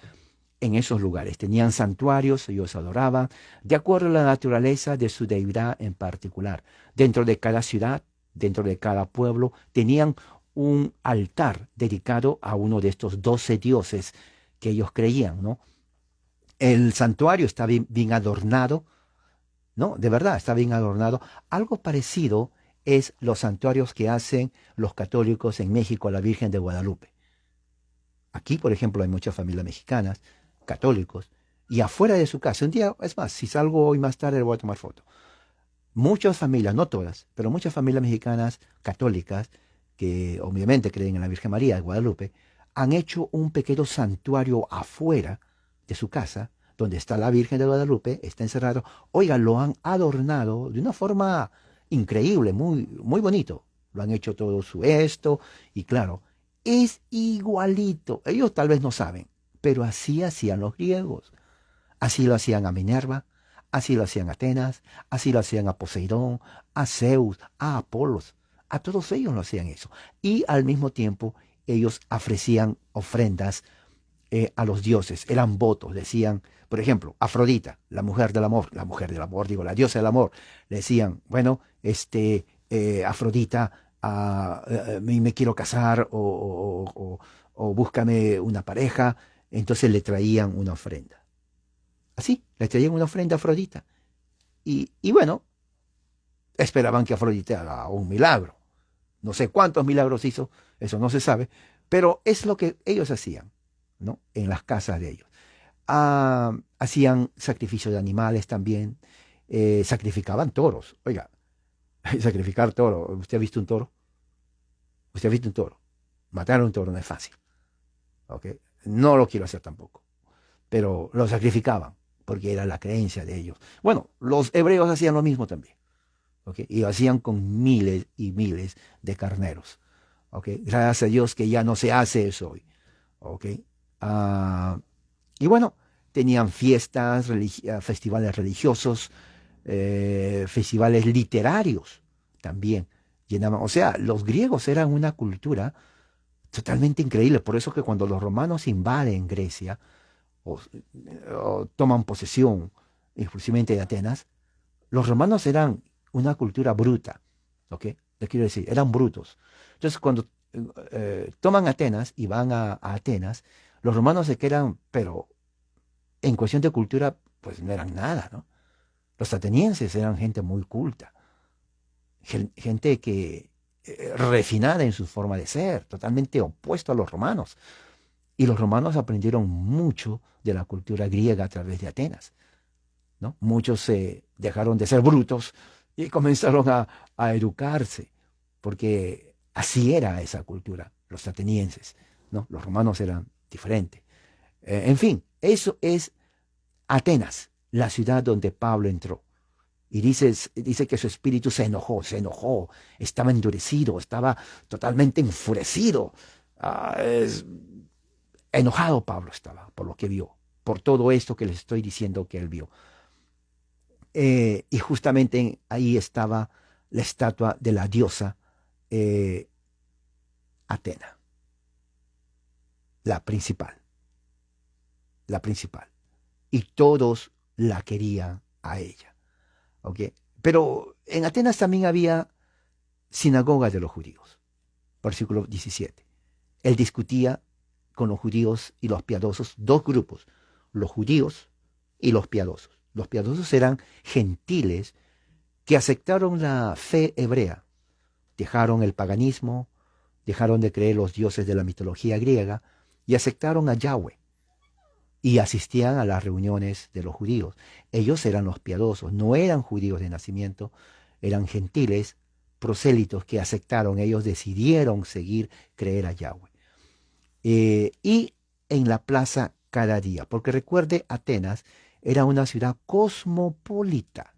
A: en esos lugares. Tenían santuarios, ellos adoraban, de acuerdo a la naturaleza de su deidad en particular. Dentro de cada ciudad, dentro de cada pueblo, tenían un altar dedicado a uno de estos 12 dioses que ellos creían, ¿no? El santuario está bien adornado, ¿no? De verdad, está bien adornado. Algo parecido es los santuarios que hacen los católicos en México a la Virgen de Guadalupe. Aquí, por ejemplo, hay muchas familias mexicanas, católicos, y afuera de su casa, un día, es más, si salgo hoy más tarde, le voy a tomar foto. Muchas familias, no todas, pero muchas familias mexicanas católicas, que obviamente creen en la Virgen María de Guadalupe, han hecho un pequeño santuario afuera de su casa, donde está la Virgen de Guadalupe, está encerrado. Oiga, lo han adornado de una forma increíble, muy, muy bonito. Lo han hecho todo su esto, y claro, es igualito. Ellos tal vez no saben, pero así hacían los griegos. Así lo hacían a Minerva, así lo hacían a Atenas, así lo hacían a Poseidón, a Zeus, a Apolos. A todos ellos lo hacían eso. Y al mismo tiempo ellos ofrecían ofrendas a los dioses. Eran votos, decían, por ejemplo, Afrodita, la mujer del amor, digo, la diosa del amor. Le decían, bueno, Afrodita, me quiero casar o búscame una pareja. Entonces le traían una ofrenda. Así, le traían una ofrenda a Afrodita. Y bueno, esperaban que Afrodita haga un milagro. No sé cuántos milagros hizo, eso no se sabe, pero es lo que ellos hacían, ¿no? En las casas de ellos. Hacían sacrificio de animales también, sacrificaban toros. Oiga, sacrificar toro, ¿usted ha visto un toro? ¿Usted ha visto un toro? Matar a un toro no es fácil, ¿ok? No lo quiero hacer tampoco, pero lo sacrificaban porque era la creencia de ellos. Bueno, los hebreos hacían lo mismo también, ¿ok? Y lo hacían con miles y miles de carneros, ¿ok? Gracias a Dios que ya no se hace eso hoy, ¿ok? Y bueno, tenían fiestas, festivales religiosos, festivales literarios también. Llenaban, o sea, los griegos eran una cultura totalmente increíble. Por eso que cuando los romanos invaden Grecia o, o toman posesión, exclusivamente de Atenas, los romanos eran una cultura bruta, ¿ok? Le quiero decir, eran brutos. Entonces, cuando toman Atenas y van a Atenas, los romanos se quedan, pero en cuestión de cultura, pues no eran nada, ¿no? Los atenienses eran gente muy culta, gente que refinada en su forma de ser, totalmente opuesto a los romanos. Y los romanos aprendieron mucho de la cultura griega a través de Atenas, ¿no? Muchos dejaron de ser brutos y comenzaron a educarse, porque así era esa cultura, los atenienses, ¿no? Los romanos eran diferentes. En fin, eso es Atenas, la ciudad donde Pablo entró. Y dice que su espíritu se enojó, estaba endurecido, estaba totalmente enfurecido. Enojado Pablo estaba por lo que vio, por todo esto que les estoy diciendo que él vio. Y justamente ahí estaba la estatua de la diosa Atena, la principal, la principal. Y todos la querían a ella. ¿Ok? Pero en Atenas también había sinagoga de los judíos. Versículo 17. Él discutía con los judíos y los piadosos, dos grupos, los judíos y los piadosos. Los piadosos eran gentiles que aceptaron la fe hebrea, dejaron el paganismo, dejaron de creer los dioses de la mitología griega y aceptaron a Yahweh y asistían a las reuniones de los judíos. Ellos eran los piadosos, no eran judíos de nacimiento, eran gentiles, prosélitos que aceptaron, ellos decidieron creer a Yahweh. Y en la plaza cada día, porque recuerde, Atenas era una ciudad cosmopolita,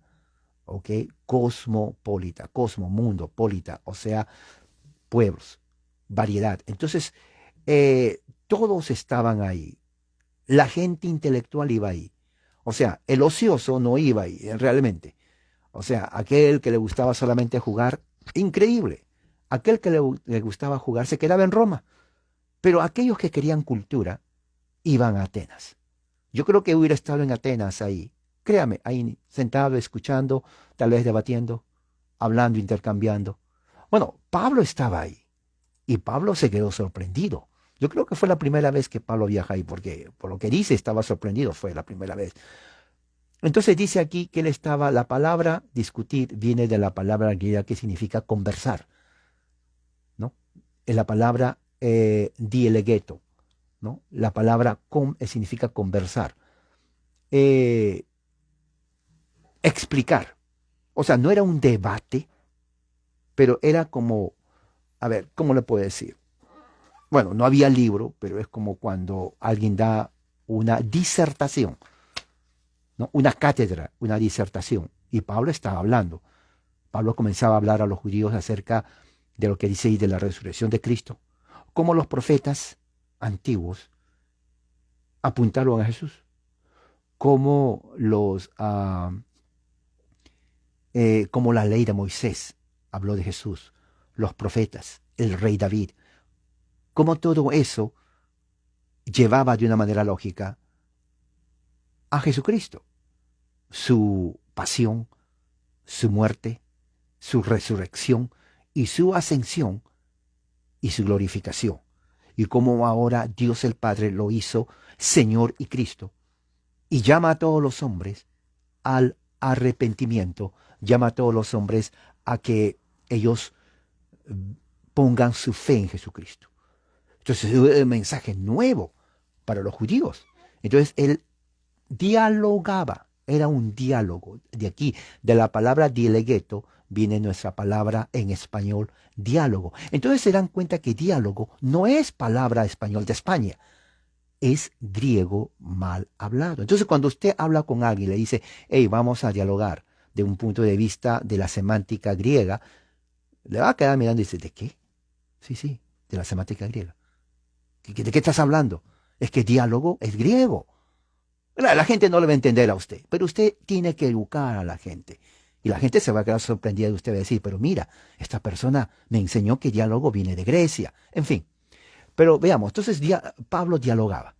A: ¿ok? Cosmopolita, cosmo, mundo, polita, o sea, pueblos, variedad. Entonces, todos estaban ahí. La gente intelectual iba ahí. O sea, el ocioso no iba ahí, realmente. O sea, aquel que le gustaba solamente jugar, increíble. Aquel que le gustaba jugar se quedaba en Roma. Pero aquellos que querían cultura iban a Atenas. Yo creo que hubiera estado en Atenas ahí. Créame, ahí sentado, escuchando, tal vez debatiendo, hablando, intercambiando. Bueno, Pablo estaba ahí. Y Pablo se quedó sorprendido. Yo creo que fue la primera vez que Pablo viaja ahí, porque por lo que dice estaba sorprendido, fue la primera vez. Entonces dice aquí que él estaba, la palabra discutir viene de la palabra griega que significa conversar, ¿no? Es la palabra dielegeto, ¿no? La palabra significa conversar, eh, explicar. O sea, no era un debate, pero era como, a ver, ¿cómo le puedo decir? Bueno, no había libro, pero es como cuando alguien da una disertación, ¿no? Una cátedra, una disertación. Y Pablo estaba hablando. Pablo comenzaba a hablar a los judíos acerca de lo que dice ahí de la resurrección de Cristo, como los profetas antiguos apuntaron a Jesús, como como la ley de Moisés habló de Jesús, los profetas, el rey David, como todo eso llevaba de una manera lógica a Jesucristo, su pasión, su muerte, su resurrección y su ascensión y su glorificación. Y cómo ahora Dios el Padre lo hizo Señor y Cristo. Y llama a todos los hombres al arrepentimiento, llama a todos los hombres a que ellos pongan su fe en Jesucristo. Entonces es un mensaje nuevo para los judíos. Entonces él dialogaba, era un diálogo. De aquí, de la palabra dielegeto, viene nuestra palabra en español, diálogo. Entonces se dan cuenta que diálogo no es palabra español de España, es griego mal hablado. Entonces cuando usted habla con alguien y le dice, hey, vamos a dialogar de un punto de vista de la semántica griega, le va a quedar mirando y dice, ¿de qué? Sí, de la semántica griega. ¿De qué estás hablando? Es que diálogo es griego. La gente no le va a entender a usted, pero usted tiene que educar a la gente. Y la gente se va a quedar sorprendida de usted, va a decir, pero mira, esta persona me enseñó que diálogo viene de Grecia. En fin, pero veamos, entonces Pablo dialogaba,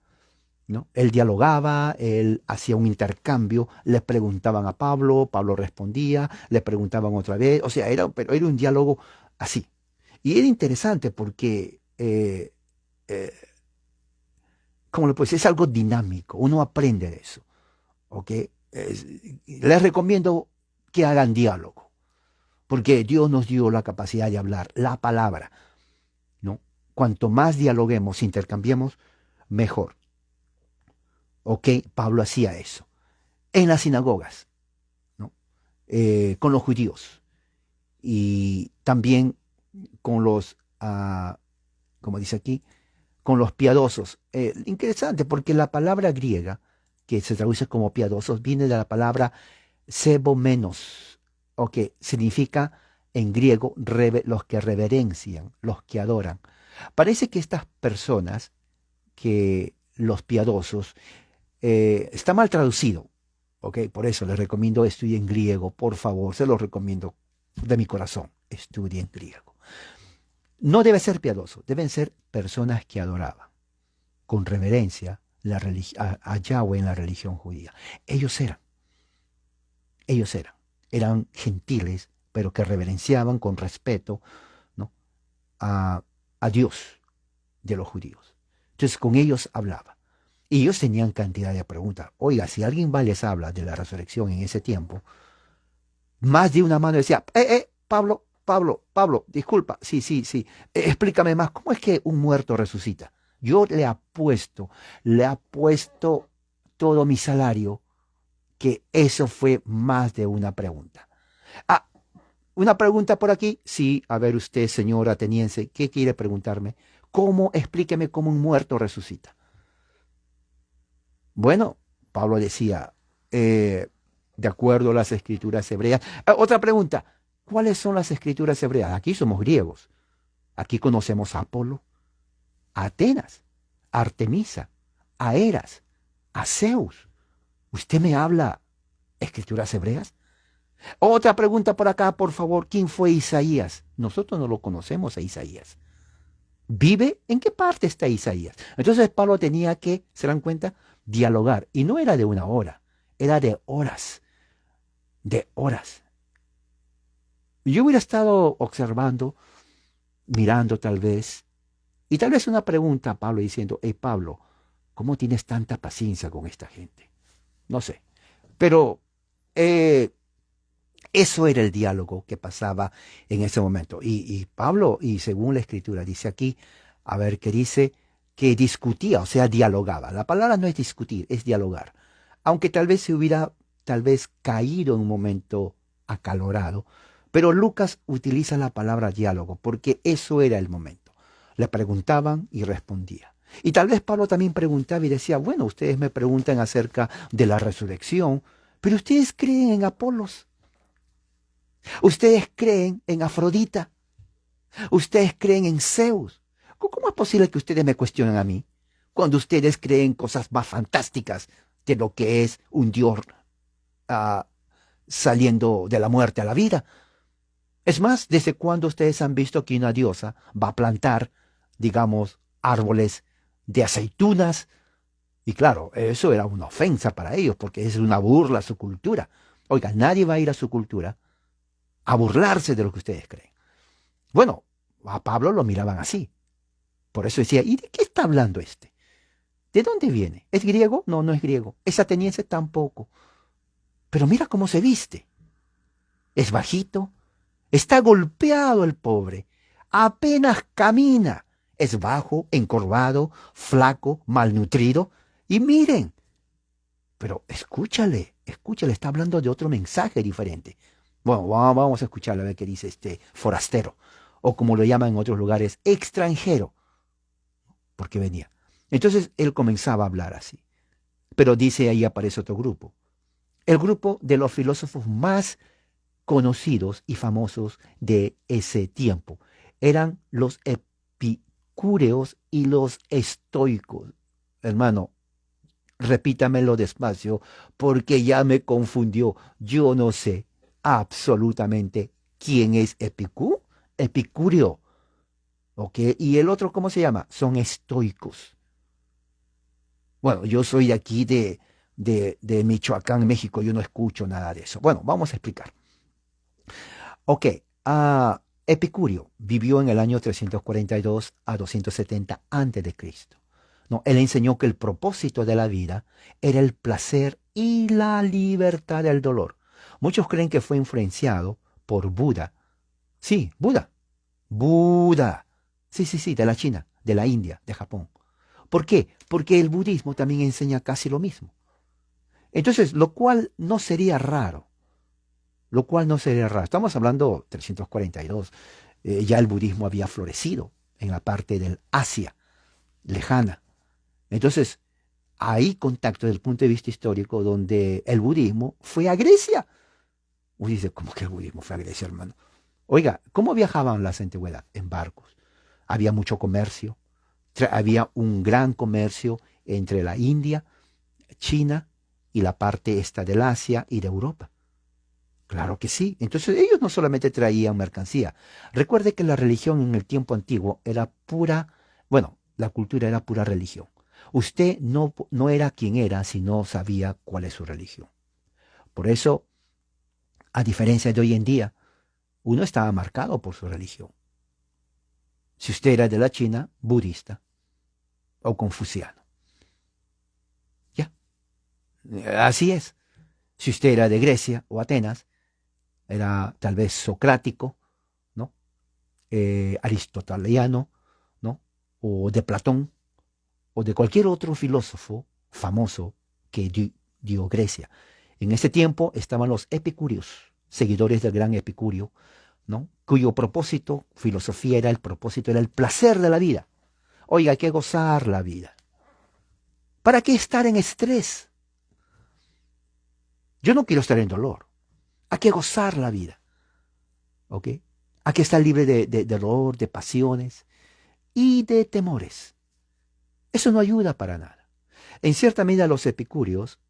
A: ¿no? Él dialogaba, él hacía un intercambio, le preguntaban a Pablo, Pablo respondía, le preguntaban otra vez, o sea, pero era un diálogo así. Y era interesante porque ¿cómo le puedo decir? Es algo dinámico, uno aprende de eso. ¿Ok? Les recomiendo que hagan diálogo, porque Dios nos dio la capacidad de hablar, la palabra, ¿no? Cuanto más dialoguemos, intercambiemos, mejor. ¿Ok? Pablo hacía eso. En las sinagogas, ¿no? Con los judíos y también con los, como dice aquí, con los piadosos. Interesante, porque la palabra griega, que se traduce como piadosos, viene de la palabra sebomenos. o que significa en griego los que reverencian, los que adoran. Parece que estas personas, que los piadosos, está mal traducido. ¿Ok? Por eso les recomiendo estudien griego, por favor, se los recomiendo de mi corazón, estudien griego. No debe ser piadoso, deben ser personas que adoraban con reverencia a Yahweh en la religión judía. Ellos eran gentiles, pero que reverenciaban con respeto, ¿no? a Dios de los judíos. Entonces con ellos hablaba. Y ellos tenían cantidad de preguntas. Oiga, si alguien va y les habla de la resurrección en ese tiempo, más de una mano decía, Pablo, disculpa, sí, explícame más, ¿cómo es que un muerto resucita? Yo le apuesto todo mi salario que eso fue más de una pregunta. Ah, una pregunta por aquí. Sí, a ver usted, señor ateniense, ¿qué quiere preguntarme? Explíqueme cómo un muerto resucita. Bueno, Pablo decía, de acuerdo a las escrituras hebreas. Otra pregunta, ¿cuáles son las escrituras hebreas? Aquí somos griegos. Aquí conocemos a Apolo, a Atenas, a Artemisa, a Eras, a Zeus. ¿Usted me habla escrituras hebreas? Otra pregunta por acá, por favor. ¿Quién fue Isaías? Nosotros no lo conocemos a Isaías. ¿Vive? ¿En qué parte está Isaías? Entonces Pablo tenía que, ¿se dan cuenta? Dialogar. Y no era de una hora, era de horas. De horas. Yo hubiera estado observando, mirando tal vez, y tal vez una pregunta a Pablo diciendo, hey Pablo, ¿cómo tienes tanta paciencia con esta gente? No sé. Pero eso era el diálogo que pasaba en ese momento. Y Pablo, y según la escritura, dice aquí, a ver, que dice que discutía, o sea, dialogaba. La palabra no es discutir, es dialogar. Aunque tal vez se hubiera, tal vez caído en un momento acalorado, pero Lucas utiliza la palabra diálogo porque eso era el momento. Le preguntaban y respondía. Y tal vez Pablo también preguntaba y decía, bueno, ustedes me preguntan acerca de la resurrección, pero ustedes creen en Apolos. Ustedes creen en Afrodita. Ustedes creen en Zeus. ¿Cómo es posible que ustedes me cuestionen a mí cuando ustedes creen cosas más fantásticas de lo que es un Dios ah, saliendo de la muerte a la vida? Es más, ¿desde cuándo ustedes han visto que una diosa va a plantar, digamos, árboles de aceitunas? Y claro, eso era una ofensa para ellos porque es una burla a su cultura. Oiga, nadie va a ir a su cultura a burlarse de lo que ustedes creen. Bueno, a Pablo lo miraban así. Por eso decía, ¿y de qué está hablando este? ¿De dónde viene? ¿Es griego? No, no es griego. ¿Es ateniense? Tampoco. Pero mira cómo se viste. Es bajito, está golpeado el pobre, apenas camina. Es bajo, encorvado, flaco, malnutrido. Y miren, pero escúchale, está hablando de otro mensaje diferente. Bueno, vamos a escucharle a ver qué dice este forastero, o como lo llaman en otros lugares, extranjero, porque venía. Entonces él comenzaba a hablar así. Pero dice ahí aparece otro grupo. El grupo de los filósofos más conocidos y famosos de ese tiempo eran los epicúreos y los estoicos. Hermano, repítamelo despacio porque ya me confundió. Yo no sé absolutamente quién es Epicúreo. ¿Ok? Y el otro, ¿cómo se llama? Son estoicos. Bueno, yo soy de aquí de Michoacán, México. Yo no escucho nada de eso. Bueno, vamos a explicar. Ok, Epicurio vivió en el año 342 a 270 a.C. No, él enseñó que el propósito de la vida era el placer y la libertad del dolor. Muchos creen que fue influenciado por Buda. Sí, Buda. Buda. Sí, de la China, de la India, de Japón. ¿Por qué? Porque el budismo también enseña casi lo mismo. Entonces, lo cual no sería raro. Estamos hablando 342. Ya el budismo había florecido en la parte del Asia lejana. Entonces, hay contacto desde el punto de vista histórico donde el budismo fue a Grecia. Uno dice, ¿cómo que el budismo fue a Grecia, hermano? Oiga, ¿cómo viajaban las antigüedades? En barcos. Había mucho comercio. Había un gran comercio entre la India, China y la parte esta del Asia y de Europa. Claro que sí. Entonces ellos no solamente traían mercancía. Recuerde que la religión en el tiempo antiguo era pura, bueno, la cultura era pura religión. Usted no era quien era si no sabía cuál es su religión. Por eso, a diferencia de hoy en día, uno estaba marcado por su religión. Si usted era de la China, budista o confuciano. Ya, así es. Si usted era de Grecia o Atenas, era tal vez socrático, ¿no? Aristoteliano, ¿no? O de Platón, o de cualquier otro filósofo famoso que dio Grecia. En ese tiempo estaban los epicúreos, seguidores del gran Epicurio, ¿no? Cuyo propósito, filosofía era el propósito, era el placer de la vida. Oiga, hay que gozar la vida. ¿Para qué estar en estrés? Yo no quiero estar en dolor. Hay que gozar la vida. ¿Ok? Hay que estar libre de dolor, de pasiones y de temores. Eso no ayuda para nada. En cierta medida los epicúreos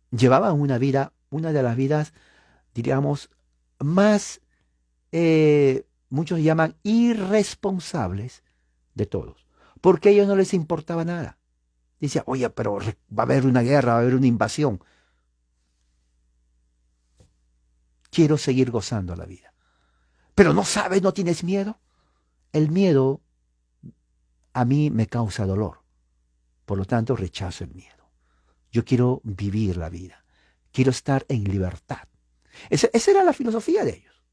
A: llevaban una de las vidas, diríamos, más, muchos llaman irresponsables de todos, porque a ellos no les importaba nada. Dice, oye, pero va a haber una guerra, va a haber una invasión. Quiero seguir gozando la vida. Pero no sabes, no tienes miedo. El miedo a mí me causa dolor. Por lo tanto, rechazo el miedo. Yo quiero vivir la vida. Quiero estar en libertad. Esa era la filosofía de ellos.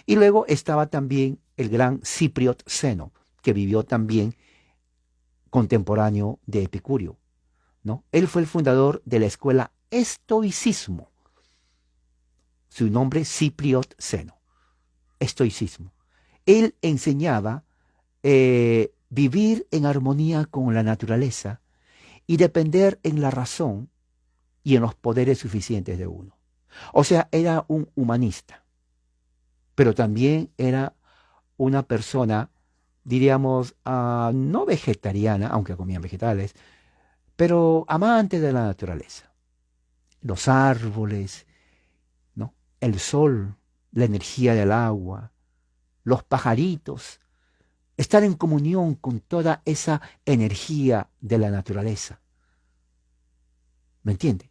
A: Y luego estaba también el gran Cipriot Zeno, que vivió también contemporáneo de Epicurio, ¿no? Él fue el fundador de la escuela estoicismo. Su nombre, Cipriot Zeno. Estoicismo. Él enseñaba vivir en armonía con la naturaleza y depender en la razón y en los poderes suficientes de uno. O sea, era un humanista, pero también era una persona, diríamos, no vegetariana, aunque comían vegetales, pero amante de la naturaleza. Los árboles, ¿no? El sol, la energía del agua, los pajaritos, estar en comunión con toda esa energía de la naturaleza. ¿Me entiende?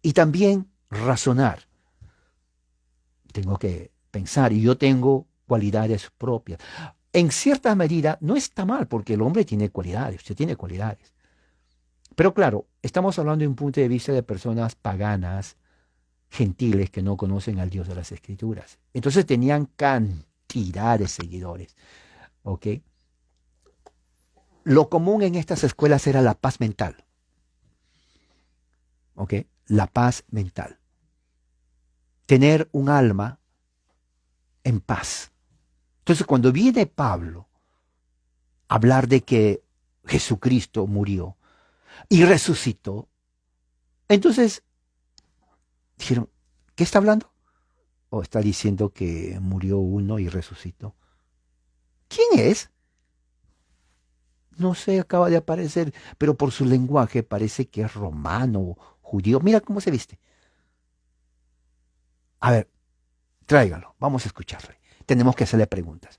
A: Y también razonar. Tengo que pensar y yo tengo cualidades propias. En cierta medida no está mal porque el hombre tiene cualidades, usted tiene cualidades. Pero claro, estamos hablando de un punto de vista de personas paganas, gentiles que no conocen al Dios de las Escrituras. Entonces tenían cantidad de seguidores. ¿Ok? Lo común en estas escuelas era la paz mental. ¿Ok? La paz mental. Tener un alma en paz. Entonces, cuando viene Pablo a hablar de que Jesucristo murió y resucitó, entonces dijeron, ¿qué está hablando? ¿O está diciendo que murió uno y resucitó? ¿Quién es? No sé, acaba de aparecer, pero por su lenguaje parece que es romano, judío. Mira cómo se viste. A ver, tráigalo, vamos a escucharle. Tenemos que hacerle preguntas.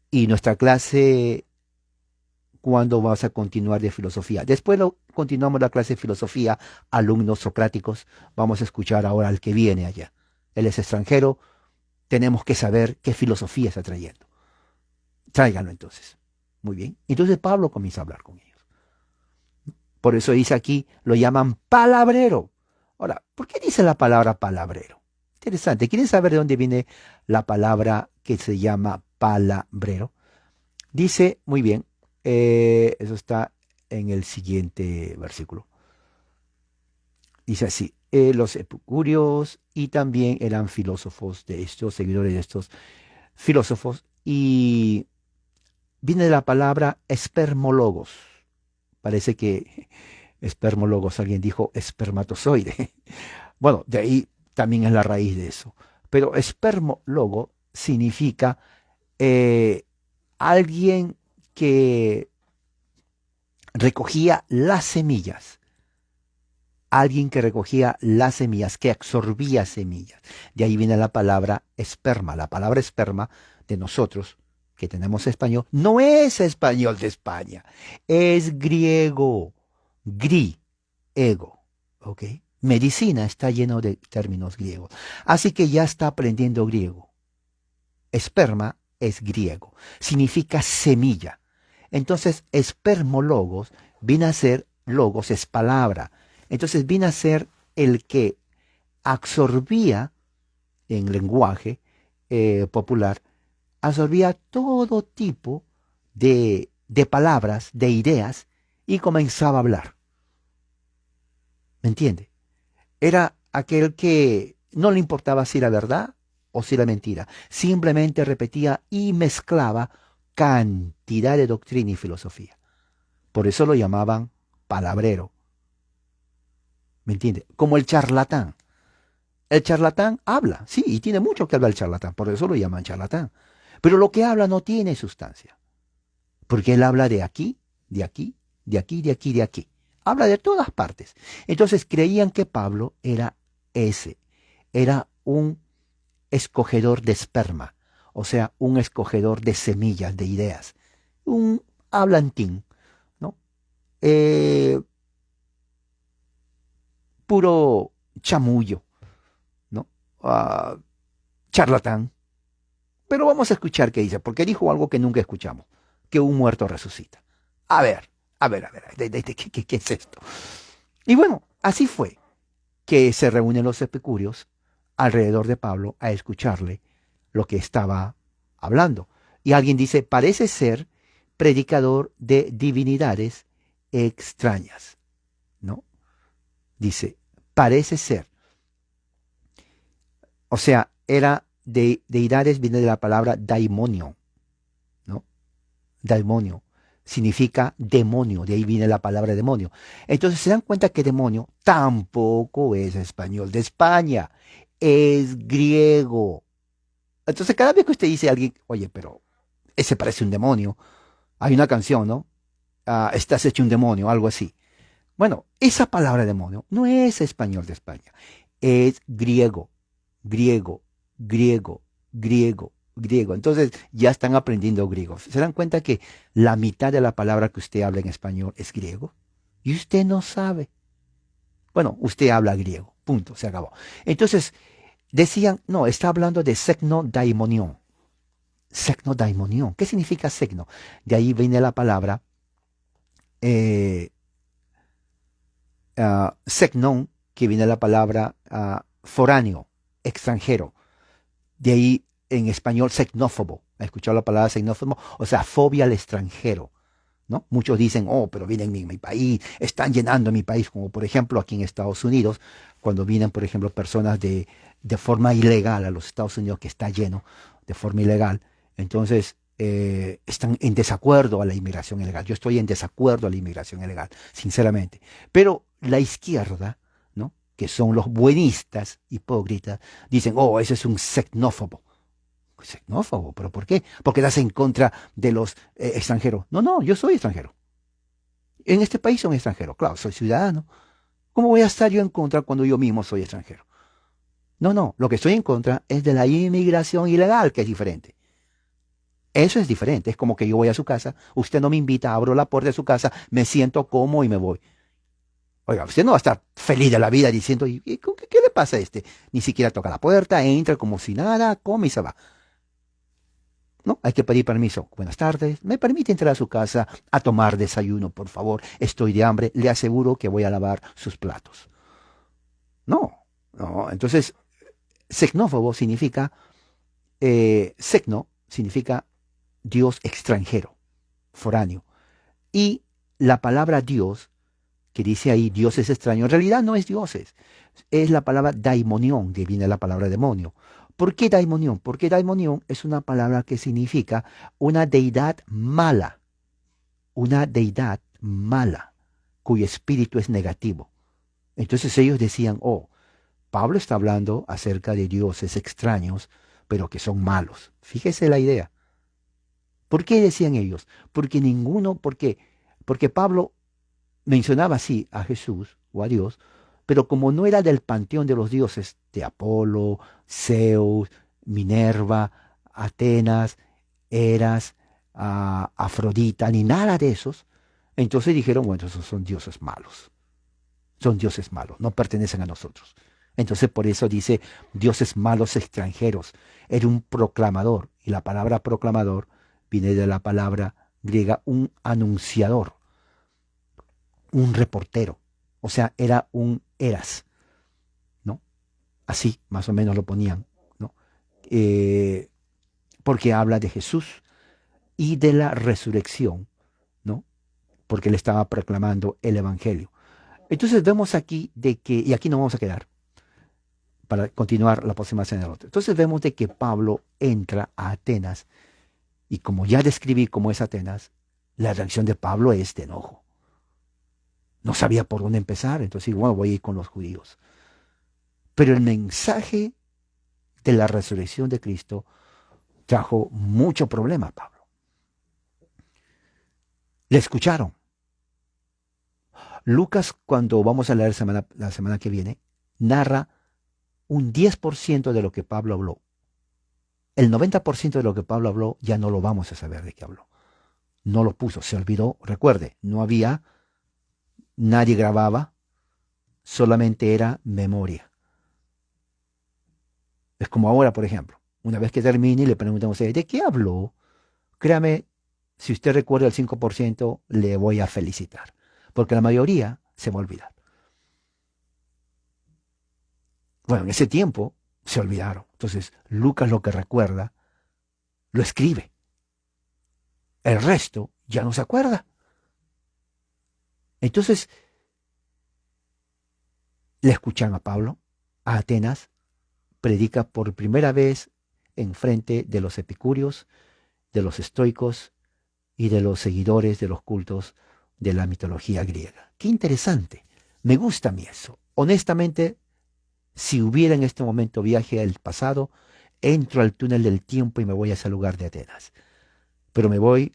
A: Y nuestra clase, ¿cuándo vas a continuar de filosofía? Después continuamos la clase de filosofía, alumnos socráticos. Vamos a escuchar ahora al que viene allá. Él es extranjero, tenemos que saber qué filosofía está trayendo. Tráiganlo entonces. Muy bien. Entonces Pablo comienza a hablar con ellos. Por eso dice aquí, lo llaman palabrero. Ahora, ¿por qué dice la palabra palabrero? Interesante. ¿Quieren saber de dónde viene la palabra que se llama palabrero? Dice, muy bien, eso está en el siguiente versículo. Dice así, los epicúreos y también eran filósofos de estos, seguidores de estos filósofos, y viene de la palabra espermólogos. Parece que espermólogos, alguien dijo espermatozoide. Bueno, de ahí también es la raíz de eso. Pero espermólogo significa eh, alguien que recogía las semillas, alguien que recogía las semillas, que absorbía semillas. De ahí viene la palabra esperma. La palabra esperma de nosotros, que tenemos español, no es español de España, es griego, ego, ¿ok? Medicina está lleno de términos griegos. Así que ya está aprendiendo griego. Esperma es griego, significa semilla. Entonces, espermologos viene a ser, logos es palabra. Entonces, viene a ser el que absorbía en lenguaje popular, absorbía todo tipo de palabras, de ideas, y comenzaba a hablar. ¿Me entiende? Era aquel que no le importaba si era verdad o si era mentira. Simplemente repetía y mezclaba cantidad de doctrina y filosofía. Por eso lo llamaban palabrero. ¿Me entiende? Como el charlatán. El charlatán habla, sí, y tiene mucho que hablar el charlatán. Por eso lo llaman charlatán. Pero lo que habla no tiene sustancia. Porque él habla de aquí, de aquí, de aquí, de aquí, de aquí. Habla de todas partes. Entonces creían que Pablo era ese. Era un escogedor de esperma, o sea, un escogedor de semillas, de ideas, un hablantín, ¿no? Eh, Puro chamullo, ¿no? Ah, charlatán. Pero vamos a escuchar qué dice, porque dijo algo que nunca escuchamos, que un muerto resucita. A ver, ¿qué es esto? Y bueno, así fue que se reúnen los epicúreos alrededor de Pablo a escucharle lo que estaba hablando. Y alguien dice, parece ser predicador de divinidades extrañas, ¿no? Dice, parece ser. O sea, era de deidades, viene de la palabra daimonio, ¿no? Daimonio significa demonio, de ahí viene la palabra demonio. Entonces se dan cuenta que demonio tampoco es español de España, es griego. Entonces cada vez que usted dice a alguien, oye, pero ese parece un demonio, hay una canción, ¿no? Estás hecho un demonio, algo así. Bueno, esa palabra demonio no es español de España, es griego, griego, griego, griego, griego. Entonces ya están aprendiendo griego. ¿Se dan cuenta que la mitad de la palabra que usted habla en español es griego? Y usted no sabe. Bueno, usted habla griego, punto, se acabó. Entonces decían, no, está hablando de secno daimonión. Secno daimonión. ¿Qué significa secno? De ahí viene la palabra eh, secnon, que viene la palabra foráneo, extranjero. De ahí en español xenófobo. ¿Ha escuchado la palabra xenófobo? O sea, fobia al extranjero, ¿no? Muchos dicen, oh, pero vienen en mi país, están llenando mi país, como por ejemplo aquí en Estados Unidos, cuando vienen, por ejemplo, personas de forma ilegal a los Estados Unidos, que está lleno de forma ilegal. Entonces, están en desacuerdo a la inmigración ilegal. Yo estoy en desacuerdo a la inmigración ilegal, sinceramente. Pero la izquierda, ¿no? Que son los buenistas hipócritas, dicen, oh, ese es un xenófobo. Xenófobo, ¿pero por qué? Porque das en contra de los extranjeros. No, no, yo soy extranjero. En este país soy extranjero, claro, soy ciudadano. ¿Cómo voy a estar yo en contra cuando yo mismo soy extranjero? No, no, lo que estoy en contra es de la inmigración ilegal, que es diferente. Eso es diferente, es como que yo voy a su casa, usted no me invita, abro la puerta de su casa, me siento como y me voy. Oiga, usted no va a estar feliz de la vida diciendo, ¿qué le pasa a este? Ni siquiera toca la puerta, entra como si nada, come y se va. No, hay que pedir permiso. Buenas tardes, ¿me permite entrar a su casa a tomar desayuno, por favor? Estoy de hambre, le aseguro que voy a lavar sus platos. No, no, entonces, xenófobo significa, xecno significa Dios extranjero, foráneo. Y la palabra Dios, que dice ahí Dios es extraño, en realidad no es dioses, es la palabra daimonión, que viene de la palabra demonio. ¿Por qué daimonión? Porque daimonión es una palabra que significa una deidad mala, cuyo espíritu es negativo. Entonces ellos decían, oh, Pablo está hablando acerca de dioses extraños, pero que son malos. Fíjese la idea. ¿Por qué decían ellos? Porque ninguno, porque Pablo mencionaba así a Jesús o a Dios, pero como no era del panteón de los dioses de Apolo, Zeus, Minerva, Atenas, Eras, Afrodita, ni nada de esos, entonces dijeron, bueno, esos son dioses malos, no pertenecen a nosotros. Entonces por eso dice dioses malos extranjeros. Era un proclamador, y la palabra proclamador viene de la palabra griega un anunciador, un reportero. O sea, era un eras, ¿no? Así más o menos lo ponían, ¿no? Porque habla de Jesús y de la resurrección, ¿no? Porque él estaba proclamando el Evangelio. Entonces vemos aquí de que, y aquí nos vamos a quedar para continuar la próxima semana. Entonces vemos de que Pablo entra a Atenas y como ya describí cómo es Atenas, la reacción de Pablo es de enojo. No sabía por dónde empezar, entonces bueno, voy a ir con los judíos. Pero el mensaje de la resurrección de Cristo trajo mucho problema a Pablo. Le escucharon. Lucas, cuando vamos a leer la semana que viene, narra un 10% de lo que Pablo habló. El 90% de lo que Pablo habló ya no lo vamos a saber de qué habló. No lo puso, se olvidó. Recuerde, no había, nadie grababa, solamente era memoria. Es como ahora, por ejemplo. Una vez que termine y le preguntamos, ¿de qué habló? Créame, si usted recuerda el 5%, le voy a felicitar. Porque la mayoría se va a olvidar. Bueno, en ese tiempo se olvidaron. Entonces, Lucas lo que recuerda, lo escribe. El resto ya no se acuerda. Entonces, le escuchan a Pablo, a Atenas, predica por primera vez en frente de los epicúreos, de los estoicos y de los seguidores de los cultos de la mitología griega. Qué interesante. Me gusta a mí eso. Honestamente, si hubiera en este momento viaje al pasado, entro al túnel del tiempo y me voy a ese lugar de Atenas. Pero me voy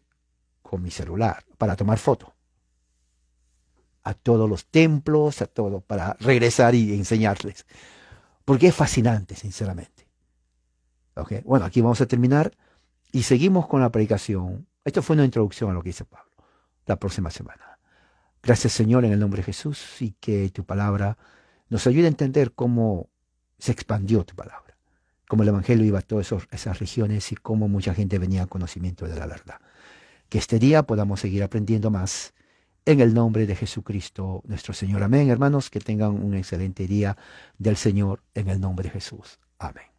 A: con mi celular para tomar foto. A todos los templos, a todo, para regresar y enseñarles. Porque es fascinante, sinceramente. ¿Okay? Bueno, aquí vamos a terminar y seguimos con la predicación. Esto fue una introducción a lo que dice Pablo. La próxima semana. Gracias, Señor, en el nombre de Jesús, y que tu palabra nos ayude a entender cómo se expandió tu palabra, cómo el Evangelio iba a todas esas regiones y cómo mucha gente venía a conocimiento de la verdad. Que este día podamos seguir aprendiendo más en el nombre de Jesucristo, nuestro Señor. Amén, hermanos, que tengan un excelente día del Señor en el nombre de Jesús. Amén.